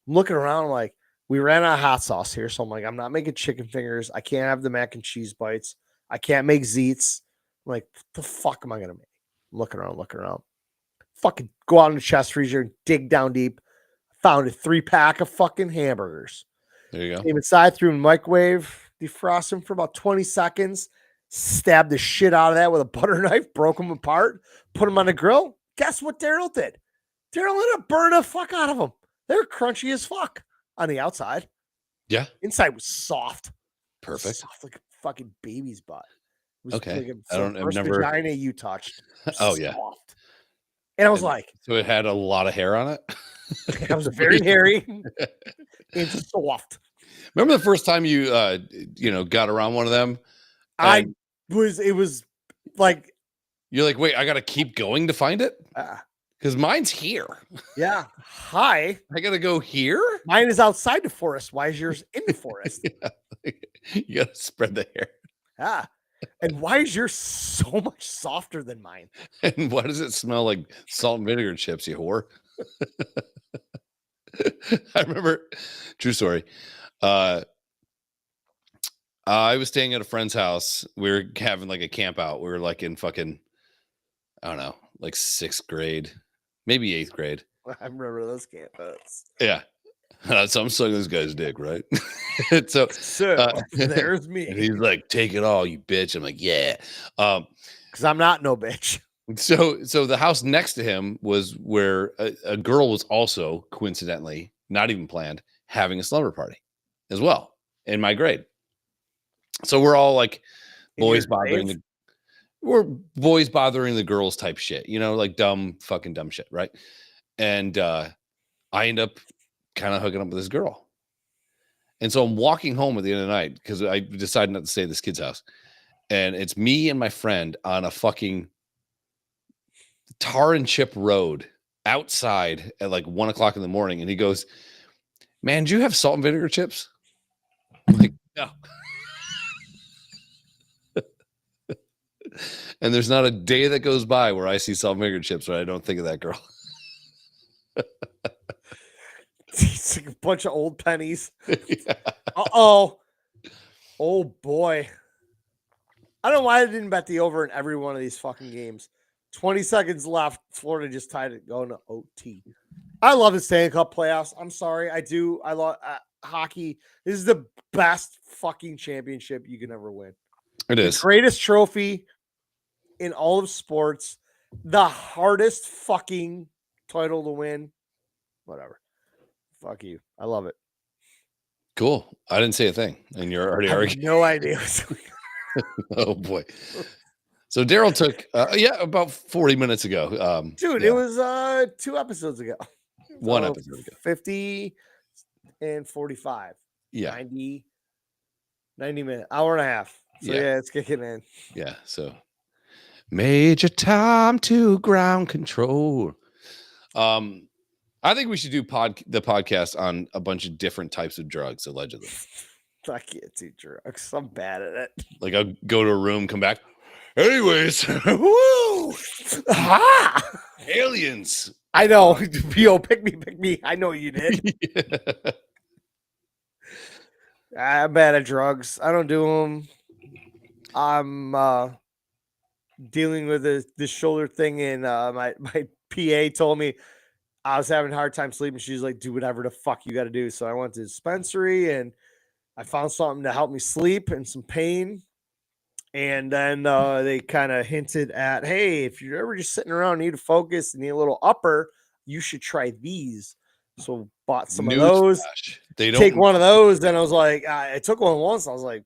looking around, I'm like, we ran out of hot sauce here. So I'm like, I'm not making chicken fingers. I can't have the mac and cheese bites. I can't make zeets. I'm like, what the fuck am I going to make? I'm looking around. Fucking go out in the chest freezer and dig down deep. Found a 3-pack of fucking hamburgers. There you go. Came inside, threw in the microwave, defrost them for about 20 seconds, stabbed the shit out of that with a butter knife, broke them apart, put them on the grill. Guess what Daryl did? Daryl ended up burning the fuck out of them. They're crunchy as fuck on the outside. Yeah. Inside was soft. Perfect. Soft like a fucking baby's butt. It was okay. Like I've never vagina you touched. Oh soft. yeah. And I was like, so it had a lot of hair on it. It was very hairy and soft. Remember the first time you got around one of them? It was like, you're like, wait, I got to keep going to find it? Because mine's here. Yeah. Hi. I got to go here? Mine is outside the forest. Why is yours in the forest? You got to spread the hair. Yeah. And why is yours so much softer than mine? And why does it smell like salt and vinegar chips, you whore? I remember, true story. I I was staying at a friend's house. We were having like a camp out. We were like in fucking, I don't know, like 6th grade, maybe 8th grade. I remember those campus. Yeah. So I'm sucking this guy's dick, right? So There's and me. he's like, take it all, you bitch. I'm like, yeah. Because I'm not no bitch. So the house next to him was where a girl was also coincidentally, not even planned, having a slumber party as well in my grade. So we're all like boys bothering the girls type shit, like fucking dumb shit, right? And I end up kind of hooking up with this girl. And so I'm walking home at the end of the night because I decided not to stay at this kid's house. And it's me and my friend on a fucking tar and chip road outside at like 1:00 in the morning. And he goes, man, do you have salt and vinegar chips? I'm like, no. And there's not a day that goes by where I see salt and vinegar chips where I don't think of that girl. It's like a bunch of old pennies. Yeah. Oh boy. I don't know why I didn't bet the over in every one of these fucking games. 20 seconds left. Florida just tied it going to OT. I love the Stanley Cup playoffs. I'm sorry. I do. I love hockey. This is the best fucking championship you can ever win. It is. The greatest trophy in all of sports. The hardest fucking title to win. Whatever. Fuck you. I love it. Cool. I didn't say a thing. And you're already I have arguing. no idea. Oh boy. So Daryl took about 40 minutes ago. Dude, yeah. it was 2 episodes ago. One So episode ago. 50 and 45. Yeah. 90 minutes, hour and a half. So yeah, it's kicking in. Yeah. So Major Tom to ground control. I think we should do the podcast on a bunch of different types of drugs, allegedly. I can't do drugs. I'm bad at it. Like I'll go to a room, come back. Anyways, woo! Ah! Aliens. I know. Yo, pick me. I know you did. Yeah. I'm bad at drugs. I don't do them. I'm dealing with the shoulder thing, and my PA told me I was having a hard time sleeping. She's like, do whatever the fuck you got to do. So I went to the dispensary and I found something to help me sleep and some pain. And then they kind of hinted at, hey, if you're ever just sitting around, need to focus and need a little upper, you should try these. So bought some of those. They don't take one of those. Then I was like, I took one once. I was like,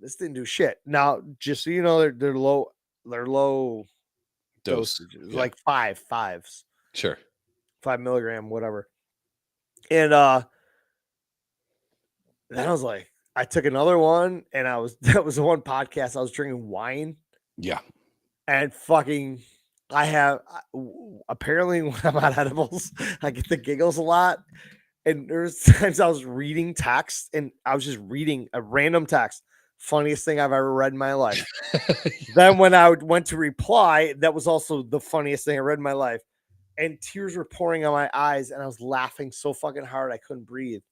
this didn't do shit. Now, just so you know, they're low dose, like fives. Sure. 5 milligram, whatever. And then I was like, I took another one, and that was the one podcast I was drinking wine. Yeah. And fucking, apparently when I'm on edibles, I get the giggles a lot. And there's times I was reading text, and I was just reading a random text. Funniest thing I've ever read in my life. Then when I went to reply, that was also the funniest thing I read in my life. And tears were pouring on my eyes, and I was laughing so fucking hard I couldn't breathe.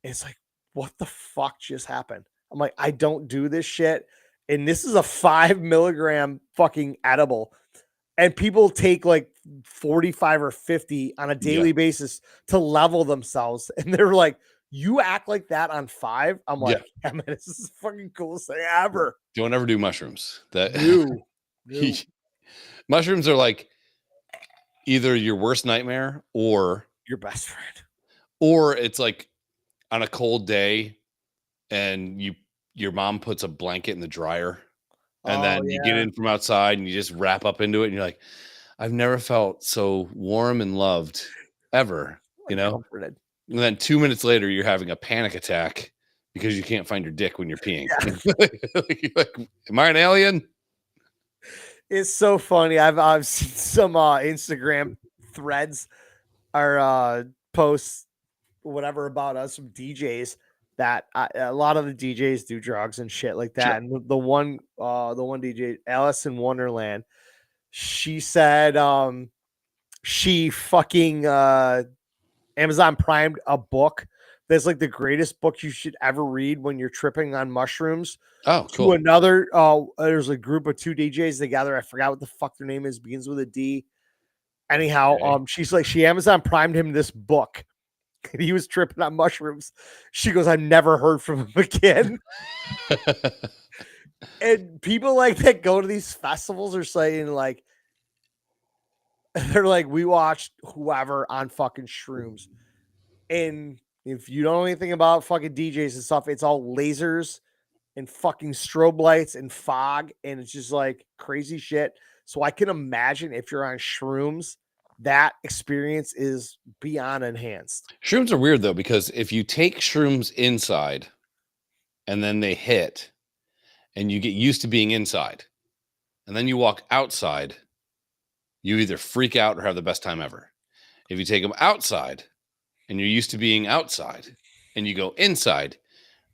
And it's like, what the fuck just happened? I'm like, I don't do this shit. And this is a 5 milligram fucking edible. And people take like 45 or 50 on a daily basis to level themselves. And they're like, you act like that on 5? I'm like, yeah man, this is the fucking coolest thing ever. Don't ever do mushrooms. No. Mushrooms are like either your worst nightmare or your best friend. Or it's like on a cold day and your mom puts a blanket in the dryer and then you get in from outside and you just wrap up into it and you're like, I've never felt so warm and loved ever, comforted. And then 2 minutes later you're having a panic attack because you can't find your dick when you're peeing. Like, am I an alien? It's so funny. I've seen some Instagram threads or posts, whatever, about us from DJs that a lot of the DJs do drugs and shit like that. Sure. And the one DJ, Alice in Wonderland, she said she fucking Amazon primed a book that's like the greatest book you should ever read when you're tripping on mushrooms. Oh, To cool. another, there's a group of 2 DJs together. I forgot what the fuck their name is. Begins with a D. Anyhow, Okay. she's like, she Amazon primed him this book. And he was tripping on mushrooms. She goes, I've never heard from him again. And people like that go to these festivals are saying like, they're like, we watched whoever on fucking shrooms. And if you don't know anything about fucking DJs and stuff, it's all lasers and fucking strobe lights and fog. And it's just like crazy shit. So I can imagine if you're on shrooms, that experience is beyond enhanced. Shrooms are weird though, because if you take shrooms inside and then they hit and you get used to being inside and then you walk outside, you either freak out or have the best time ever. If you take them outside and you're used to being outside and you go inside,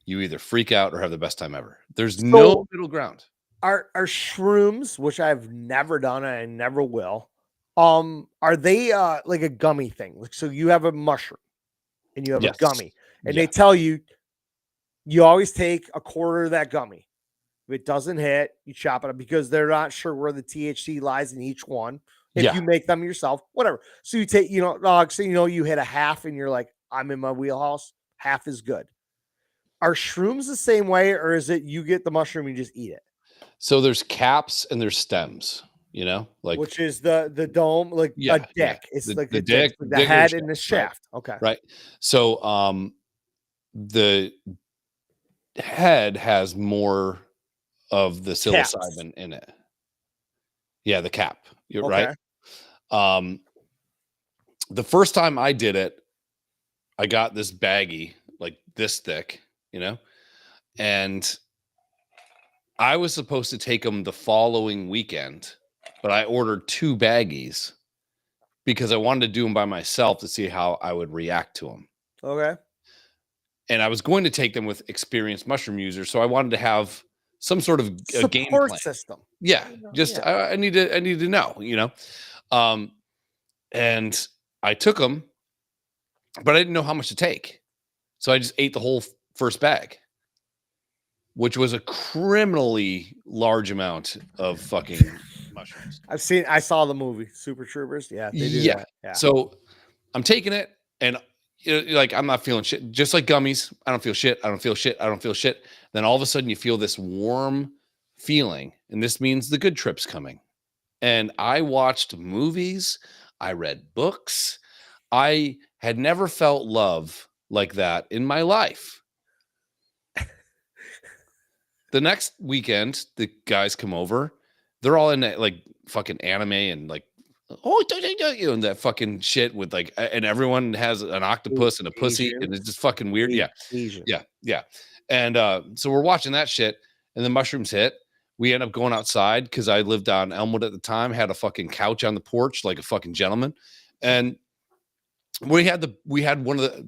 you either freak out or have the best time ever. There's no middle ground. Are shrooms, which I've never done and I never will, are they like a gummy thing? Like, so you have a mushroom and you have Yes. a gummy, and Yeah. they tell you always take a quarter of that gummy. If it doesn't hit, you chop it up because they're not sure where the THC lies in each one. If Yeah. you make them yourself, whatever. So you take, you hit a half and you're like, I'm in my wheelhouse. Half is good. Are shrooms the same way, or is it you get the mushroom and you just eat it? So there's caps and there's stems, like Which is the dome, like Yeah, a dick. yeah. It's The- like the a dick, dick- the dick or head shaft, and the right. shaft. Okay. right. So the head has more of the Caps. psilocybin in it. Yeah, the cap. You're Okay. right. The first time I did it, I got this baggie like this thick, and I was supposed to take them the following weekend, but I ordered 2 baggies because I wanted to do them by myself to see how I would react to them. Okay. And I was going to take them with experienced mushroom users, so I wanted to have some sort of a game Support plan. system. Yeah, just Yeah. I need to know, and I took them, but I didn't know how much to take, so I just ate the whole first bag, which was a criminally large amount of fucking mushrooms. I saw the movie Super Troopers. Yeah, they do Yeah. that. Yeah. So I'm taking it, and I'm not feeling shit. Just like gummies, I don't feel shit. I don't feel shit. I don't feel shit. Then all of a sudden, you feel this warm feeling, and this means the good trip's coming. And I watched movies. I read books. I had never felt love like that in my life. The next weekend, the guys come over. They're all in that like fucking anime and like, and that fucking shit with like, and everyone has an octopus and a pussy, Asian. and it's just fucking weird. Yeah, Asian. yeah. And so we're watching that shit, and the mushrooms hit. We end up going outside because I lived on Elmwood at the time, had a fucking couch on the porch like a fucking gentleman, and we had one of the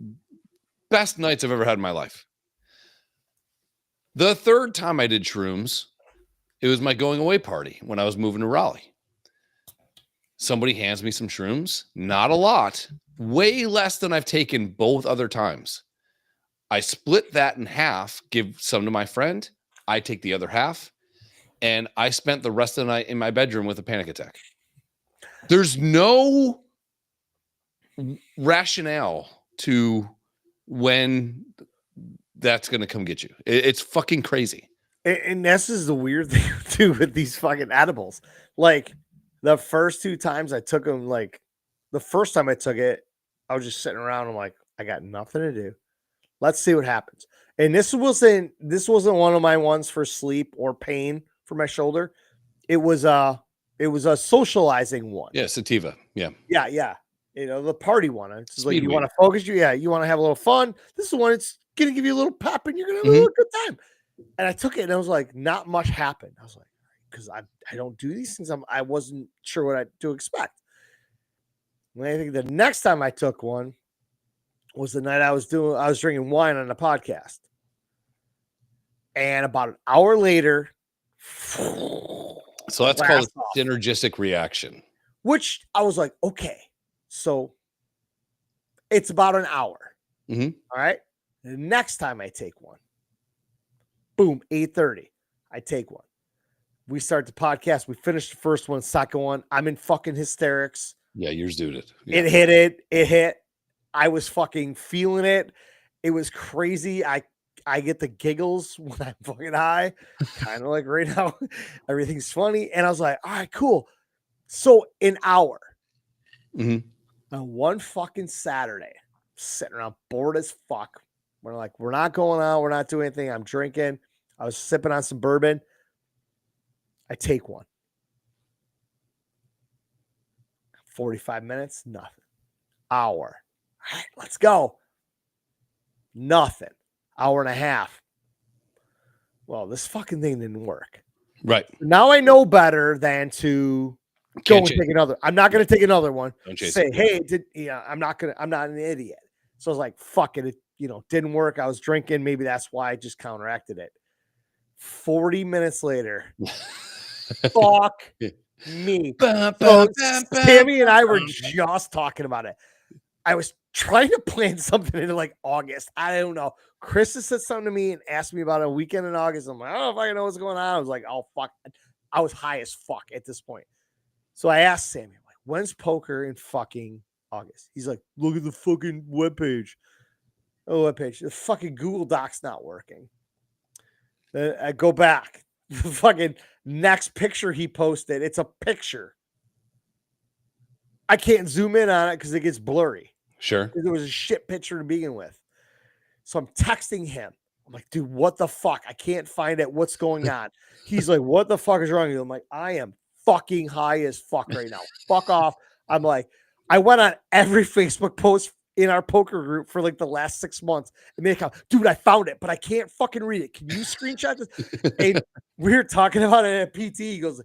best nights I've ever had in my life. The third time I did shrooms, it was my going away party when I was moving to Raleigh. Somebody hands me some shrooms, not a lot, way less than I've taken both other times. I split that in half, give some to my friend. I take the other half, and I spent the rest of the night in my bedroom with a panic attack. There's no rationale to when that's going to come get you. It's fucking crazy. And this is the weird thing too with these fucking edibles. Like the first 2 times I took them, like the first time I took it, I was just sitting around. I'm like, I got nothing to do. Let's see what happens. And this wasn't one of my ones for sleep or pain for my shoulder. It was a socializing one. Yeah, sativa. Yeah. Yeah. The party one. It's just like Speed you weed. want to focus. You want to have a little fun. This is the one. It's gonna give you a little pep, and you're gonna have a little good time. And I took it, and I was like, not much happened. I was like, because I don't do these things. I wasn't sure what to expect. And I think the next time I took one was the night I was drinking wine on a podcast. And about an hour later, So that's called blast off. synergistic reaction. Which I was like, okay, so it's about an hour. Mhm. All right. The next time I take one, boom, 8:30, I take one. We start the podcast. We finish the first one, second one. I'm in fucking hysterics. Yeah, yours did it. Yeah. It hit it. It hit. I was fucking feeling it. It was crazy. I get the giggles when I'm fucking high, kind of like right now. Everything's funny. And I was like, all right, cool. So an hour Mhm. on one fucking Saturday, sitting around bored as fuck. We're like, we're not going out. We're not doing anything. I'm drinking. I was sipping on some bourbon. I take one. 45 minutes, nothing. Hour. All right, let's go. Nothing. Hour and a half. Well, this fucking thing didn't work. Right. Now I know better than to go Can't and chase take another. I'm not going to take another one. Don't chase Say, it. hey, I'm not an idiot. So I was like, fuck it. It, didn't work. I was drinking. Maybe that's why I just counteracted it. 40 minutes later. Fuck me. So Sammy and I were just talking about it. I was trying to plan something in like August. I don't know. Chris has said something to me and asked me about a weekend in August. I'm like, I don't know if I know what's going on. I was like, oh, fuck. I was high as fuck at this point. So I asked Sammy, I'm like, when's poker in fucking August? He's like, look at the fucking webpage. Oh, webpage. The fucking Google Doc's not working. I go back. The fucking next picture he posted, it's a picture. I can't zoom in on it because it gets blurry. Sure. It was a shit picture to begin with. So I'm texting him. I'm like, dude, what the fuck? I can't find it. What's going on? He's like, what the fuck is wrong with you? I'm like, I am fucking high as fuck right now. Fuck off. I'm like, I went on every Facebook post in our poker group for like the last 6 months and make out, dude, I found it, but I can't fucking read it. Can you screenshot this? And we were talking about it at PT. He goes,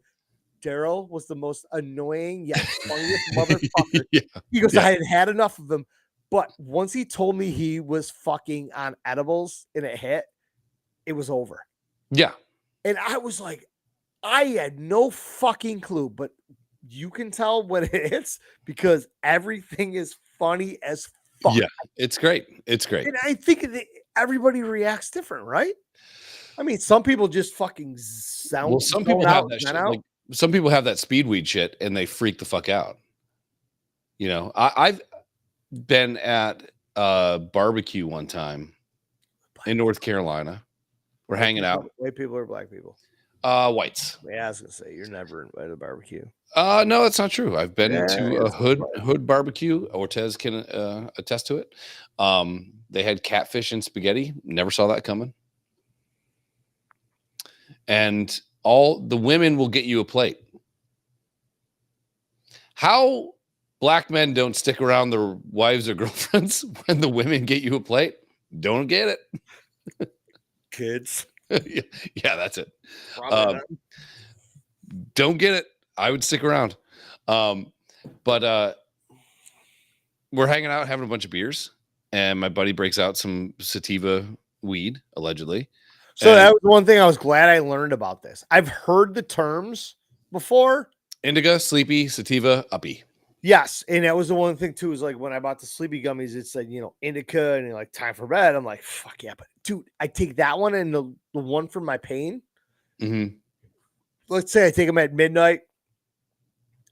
Daryl was the most annoying yet funniest motherfucker. Yeah. He goes, Yeah. I had had enough of them. But once he told me he was fucking on edibles and it hit, it was over. Yeah. And I was like, I had no fucking clue, but you can tell when it hits because everything is funny as fuck. Yeah. It's great. It's great. And I think everybody reacts different, right? I mean, some people just fucking sound. Well, some people have that shit. Like, some people have that speed weed shit and they freak the fuck out. I've been at a barbecue one time in North Carolina. We're hanging out. White people or black people? Whites. Yeah, I was gonna say you're never invited to barbecue. No, that's not true. I've been to a it's hood barbecue. Ortez can attest to it. They had catfish and spaghetti. Never saw that coming. And all the women will get you a plate. How black men don't stick around their wives or girlfriends when the women get you a plate? Don't get it. Kids. Yeah, that's it. Probably not. Don't get it. I would stick around. But we're hanging out, having a bunch of beers, and my buddy breaks out some sativa weed, allegedly. So that was one thing I was glad I learned about this. I've heard the terms before. Indica, sleepy, sativa, uppy. Yes. And that was the one thing too, is like when I bought the sleepy gummies, it said, indica and like time for bed. I'm like, fuck yeah. But dude, I take that one and the one for my pain. Mm-hmm. Let's say I take them at midnight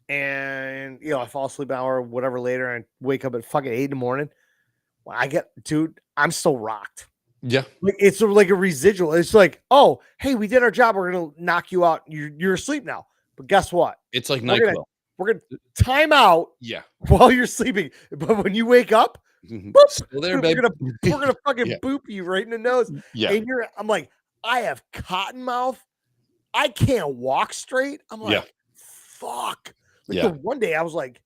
and I fall asleep an hour or whatever later and wake up at fucking 8 in the morning. When dude, I'm still rocked. Yeah. Like it's like a residual. It's like, oh, hey, we did our job. We're gonna knock you out. You're asleep now. But guess what? It's like We're NyQuil. gonna time out Yeah. while you're sleeping. But when you wake up, Mhm. boop, Still there, we're babe. gonna fucking Yeah. boop you right in the nose. Yeah. And I'm like, I have cotton mouth. I can't walk straight. I'm like, Yeah. fuck. Like Yeah. the one day I was like,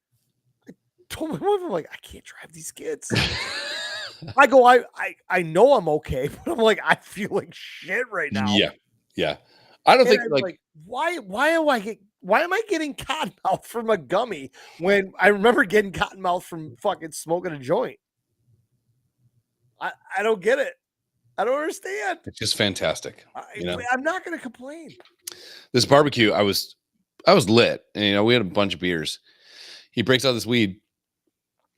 I told my wife, I'm like, I can't drive these kids. I go, I know I'm okay, but I'm like, I feel like shit right now. Yeah. Yeah. I don't And think I'm like, why am I getting cotton mouth from a gummy when I remember getting cotton mouth from fucking smoking a joint? I don't get it. I don't understand. it's just fantastic. I'm not gonna complain. This barbecue, I was lit, and we had a bunch of beers. He breaks out this weed.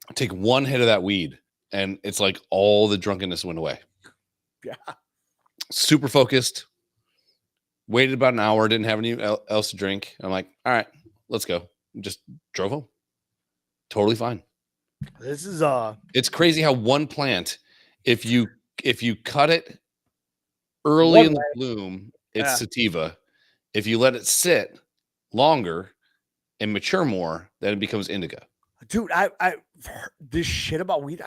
I take one hit of that weed, and it's like all the drunkenness went away. Yeah. Super focused. Waited about an hour. Didn't have any else to drink. I'm like, all right, let's go. Just drove home. Totally fine. This is It's crazy how one plant, if you cut it early One in the bloom, it's Yeah. sativa. If you let it sit longer and mature more, then it becomes indica. dude. I this shit about weed.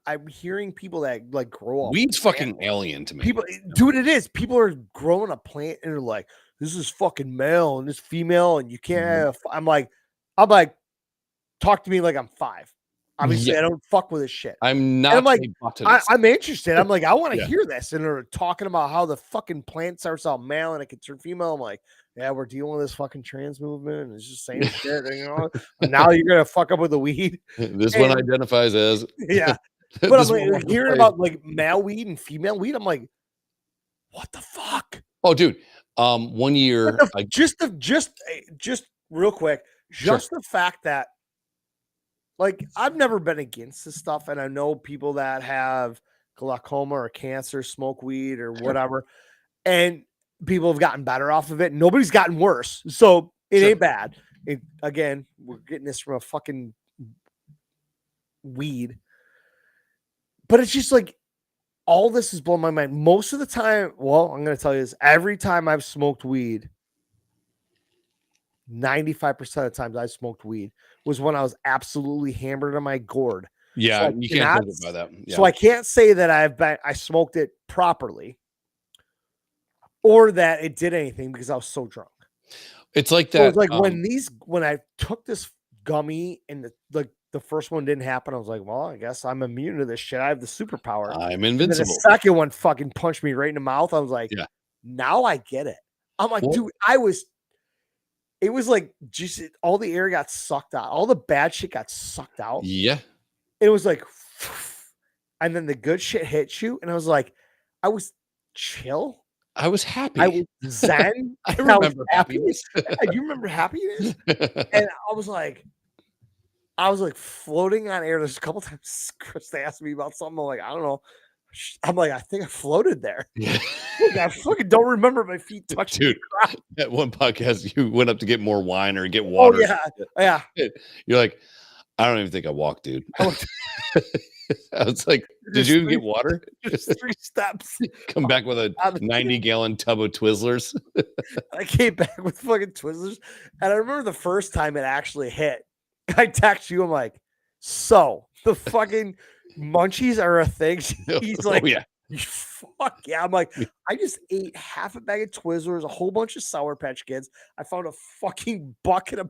I'm hearing people that like grow up. Weed's fucking alien to me. People, dude, it is. People are growing a plant and they're like, "This is fucking male and this female, and you can't." Have I'm like, talk to me like I'm 5. Obviously, Yeah. I don't fuck with this shit. I'm not I'm like, a botanist. I'm interested. I'm like, I want to Yeah. hear this. And they're talking about how the fucking plant starts out male and it can turn female. I'm like, yeah, we're dealing with this fucking trans movement. And it's just same shit. You know, and now you're gonna fuck up with the weed. This one identifies as Yeah. But this I'm one like, wants to hearing play- about like male weed and female weed. I'm like, what the fuck? Oh, dude. 1 year. Just real quick, Sure. just the fact that, like, I've never been against this stuff, and I know people that have glaucoma or cancer smoke weed or whatever, and people have gotten better off of it. Nobody's gotten worse, so it Sure. ain't bad. Again, we're getting this from a fucking weed, but it's just like all this has blown my mind. Most of the time, well, I'm gonna tell you this: every time I've smoked weed, 95% of the times I smoked weed was when I was absolutely hammered on my gourd. Yeah, So I you can't cannot- judge it by that. Yeah. So I can't say that I smoked it properly or that it did anything because I was so drunk. It's like So that. it's like when I took this gummy and the first one didn't happen, I was like, well, I guess I'm immune to this shit. I have the superpower. I'm And then the invincible. second one fucking punched me right in the mouth. I was like, Yeah. now I get it. I'm like, Well- dude, it was like just all the air got sucked out. All the bad shit got sucked out. Yeah. It was like, and then the good shit hit you. And I was like, I was chill. I was happy. I was zen. I and was remember happy. happiness. Yeah, you remember happiness? And I was like floating on air. There's a couple times Chris asked me about something. I'm like, I don't know. I'm like, I think I floated there. Yeah. Like, I fucking don't remember my feet touching Dude, the ground. At one podcast, you went up to get more wine or get Oh water. yeah. You're like, I don't even think I walked, dude. I went- I was like, did Just you even three- get water? Just 3 steps. Come back with a 90-gallon tub of Twizzlers. I came back with fucking Twizzlers. And I remember the first time it actually hit. I text you, I'm like, so the fucking munchies are a thing. He's like, oh, yeah. fuck yeah. I'm like, I just ate half a bag of Twizzlers, a whole bunch of Sour Patch Kids. I found a fucking bucket of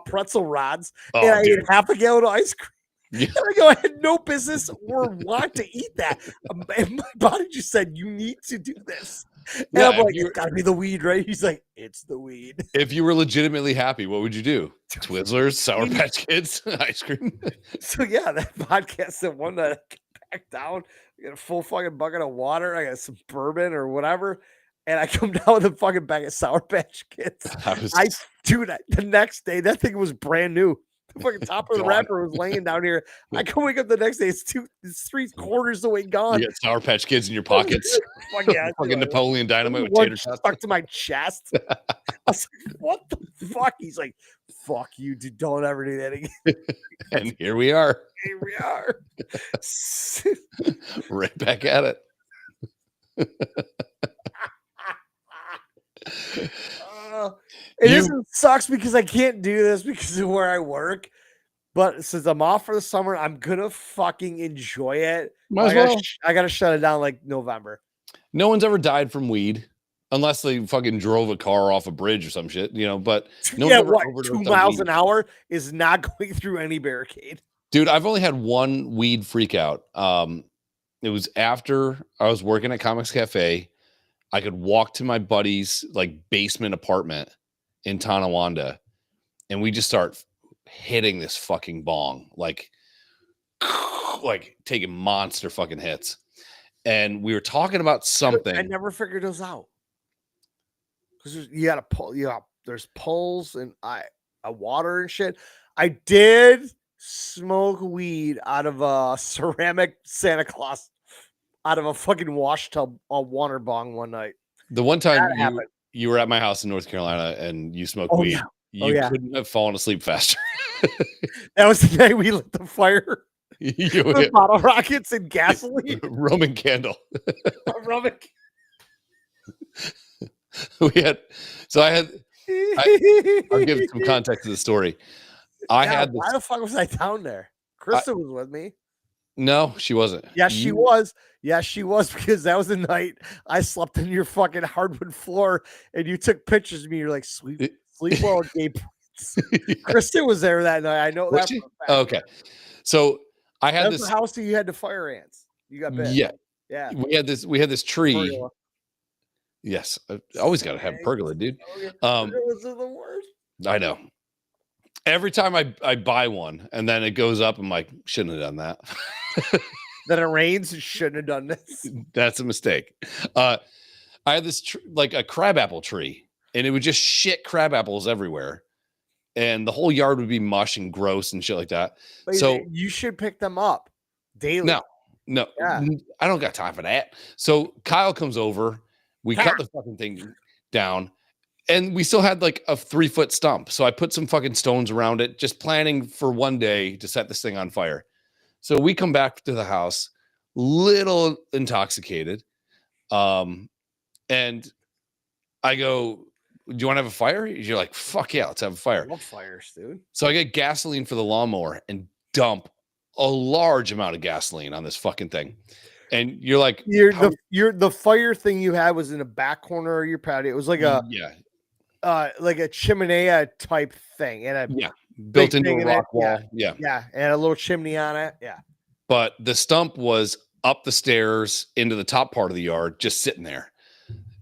pretzel rods, and I ate half a gallon of ice cream. Yeah. And I go, I had no business or want to eat that. And my body just said, you need to do this. And Yeah, I'm like, if it's got to be the weed, right? He's like, it's the weed. If you were legitimately happy, what would you do? Twizzlers, Sour Patch Kids, ice cream. So yeah, that podcast, that one that I came back down, I got a full fucking bucket of water, I got some bourbon or whatever, and I come down with a fucking bag of Sour Patch Kids. The next day, that thing was brand new. The fucking top of the Gone. wrapper was laying down here. I can wake up the next day, it's 3/4 the way gone. You got Sour Patch Kids in your pockets. Fuck yeah, Fucking Napoleon Dynamite with one tater tots. stuck to my chest. I was like, what the fuck? He's like, fuck you, dude. Don't ever do that again. And here we are, Here we are. right back at it. It sucks because I can't do this because of where I work. But since I'm off for the summer, I'm gonna fucking enjoy it. Might as well. I gotta shut it down like November. No one's ever died from weed unless they fucking drove a car off a bridge or some shit, you know. But no Yeah, one's ever what? overdosed 2 on miles weed. an hour is not going through any barricade. Dude, I've only had one weed freak out. It was after I was working at Comics Cafe. I could walk to my buddy's like basement apartment in Tonawanda, and we just start hitting this fucking bong, like taking monster fucking hits. And we were talking about something. I never figured those out because you got to pull. There's pulls and water and shit. I did smoke weed out of a ceramic Santa Claus out of a fucking wash tub on water bong one night. The one time That happened. you were at my house in North Carolina and you smoked Oh, weed, yeah. you Yeah. couldn't have fallen asleep faster. That was the day we lit the fire You with hit bottle rockets and gasoline. Roman candle. Roman. I had. I'll give some context to the story. I Yeah, had this. why the fuck was I down there? Krista was with me. No, she wasn't. Yes, she was. Yes, she was, because that was the night I slept on your fucking hardwood floor and you took pictures of me. You're like, sleep well, Gabe. Kristen was there that night. I know Was that. she? For a fact. Okay. So I had That's this the house that you had the fire ants. You got bit. Yeah. Yeah. We had this tree. Pergola. Yes. I always gotta have pergola, dude. Pergolas are the worst. I know. Every time I buy one and then it goes up, I'm like, shouldn't have done that. Then it rains. You shouldn't have done this. That's a mistake. I had this like a crabapple tree, and it would just shit crab apples everywhere, and the whole yard would be mush and gross and shit like that. But So you should pick them up daily. No, Yeah. I don't got time for that. So Kyle comes over, we cut the fucking thing down, and we still had like a 3-foot stump. So I put some fucking stones around it, just planning for one day to set this thing on fire. So we come back to the house, little intoxicated. And I go, do you want to have a fire? You're like, fuck yeah, let's have a fire. I love fires, dude. So I get gasoline for the lawnmower and dump a large amount of gasoline on this fucking thing. And you're like, the fire thing you had was in the back corner of your patio. It was like a chimenea type thing, and built into a rock wall. Yeah, and a little chimney on it. Yeah. But the stump was up the stairs into the top part of the yard, just sitting there.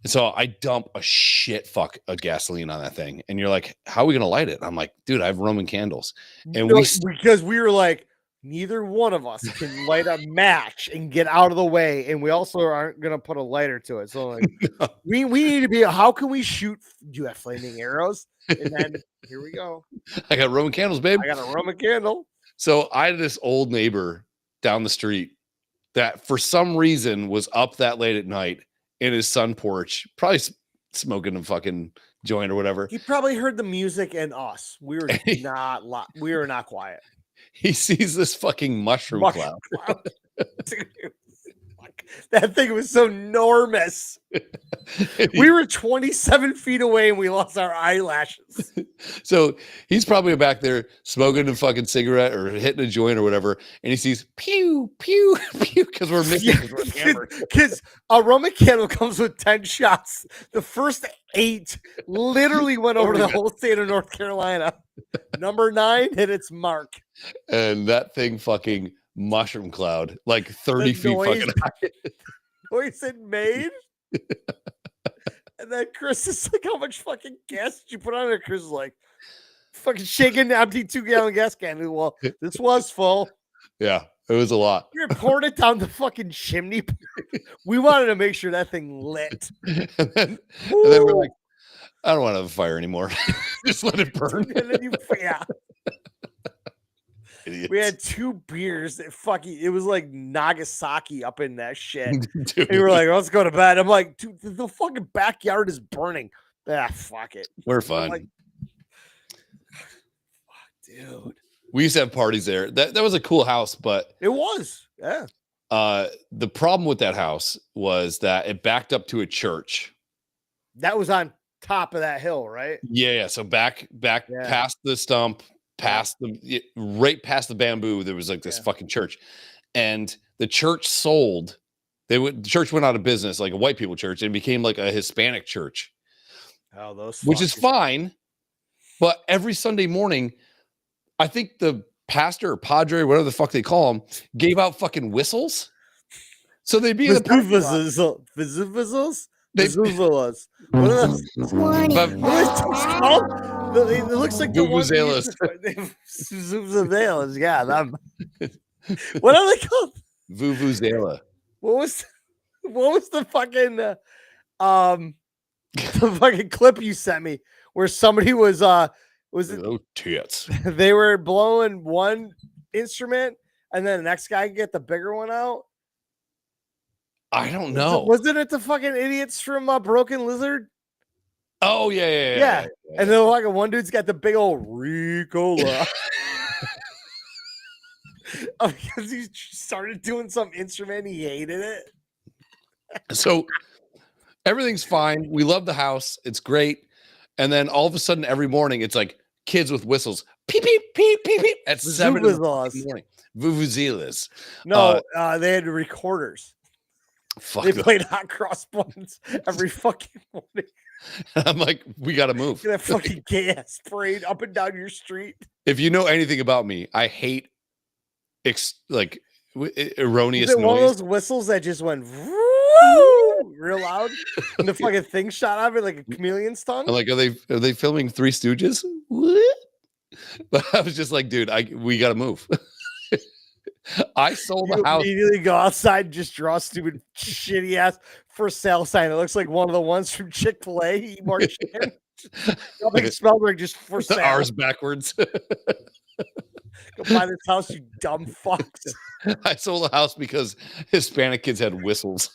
And so I dump a shit fuck of gasoline on that thing. And you're like, how are we going to light it? I'm like, dude, I have Roman candles. And because we were like, neither one of us can light a match and get out of the way. And we also aren't going to put a lighter to it. So like, we need to be, how can we shoot? Do you have flaming arrows? And then here we go. I got Roman candles, babe. I got a Roman candle. So I had this old neighbor down the street that for some reason was up that late at night in his sun porch, probably smoking a fucking joint or whatever. He probably heard the music and us. We were not quiet. He sees this fucking mushroom cloud. Dude, that thing was so enormous. We were 27 feet away and we lost our eyelashes. So he's probably back there smoking a fucking cigarette or hitting a joint or whatever. And he sees pew, pew, pew, because we're missing. Because a Roman candle comes with 10 shots. The first 8 literally went over the whole state of North Carolina. Number 9 hit its mark. And that thing fucking mushroom cloud, like 30 feet fucking high. Noise it made. And then Chris is like, how much fucking gas did you put on it? Chris is like, fucking shaking the empty 2-gallon gas can. Well, this was full. Yeah, it was a lot. We were pouring it down the fucking chimney. We wanted to make sure that thing lit. and then we're like, I don't want to have a fire anymore. Just let it burn. And then we had 2 beers. It was like Nagasaki up in that shit. Dude. And we were like, let's go to bed. I'm like, dude, the fucking backyard is burning. Fuck it. We're fine. Like, dude. We used to have parties there. That was a cool house, but it was. Yeah. The problem with that house was that it backed up to a church. That was on top of that hill, right? Yeah. So back past the stump, right past the bamboo, there was like this fucking church, and the church sold. The church went out of business, like a white people church, and became like a Hispanic church. Oh, those, which is fine, but every Sunday morning, I think the pastor or padre, whatever the fuck they call them, gave out fucking whistles. So they'd be in the whistles. What are those called? It looks like the vuvuzelas. Vuvuzelas, yeah. What are they called? Vuvuzela. What was the fucking the fucking clip you sent me where somebody was it oh tits? They were blowing one instrument and then the next guy get the bigger one out. I don't know. Wasn't it the fucking idiots from Broken Lizard? Oh yeah. And then like one dude's got the big old Ricola. Because he started doing some instrument, he hated it. So everything's fine. We love the house. It's great. And then all of a sudden, every morning, it's like kids with whistles. Peep, peep, peep, peep, peep. At 7 in the morning. Vuvuzelas. No, they had recorders. Fuck They them. played Hot Cross Buns every fucking morning. I'm like, we got to move. That fucking gas sprayed up and down your street. If you know anything about me, I hate erroneous Is it noise. one of those whistles that just went woo, real loud? And the fucking thing shot out of it like a chameleon's tongue? I'm like, are they filming Three Stooges? What? But I was just like, dude, we got to move. I sold the house. Immediately go outside and just draw a stupid shitty ass for sale sign. It looks like one of the ones from Chick-fil-A. Eat more chicken. Nothing spelled right, just for The sale. R's backwards. Go buy this house, you dumb fucks. I sold the house because Hispanic kids had whistles.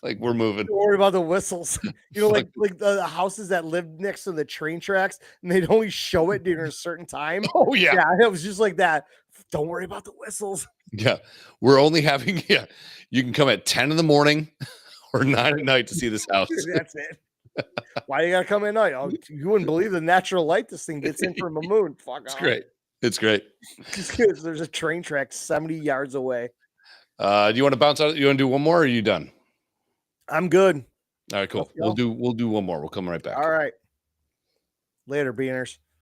Like, we're moving. Don't worry about the whistles. You know, like the houses that live next to the train tracks, and they'd only show it during a certain time. Oh yeah. Yeah, it was just like that. Don't worry about the whistles. Yeah. We're only having, you can come at 10 in the morning or 9 at night to see this house. That's it. Why you gotta come at night? Oh, you wouldn't believe the natural light this thing gets in from the moon. Fuck It's off. great. It's great. Because there's a train track 70 yards away. Do you want to bounce out? You want to do one more or are you done? I'm good. All right, cool. Let's go. We'll do one more. We'll come right back. All right. Later, beaners.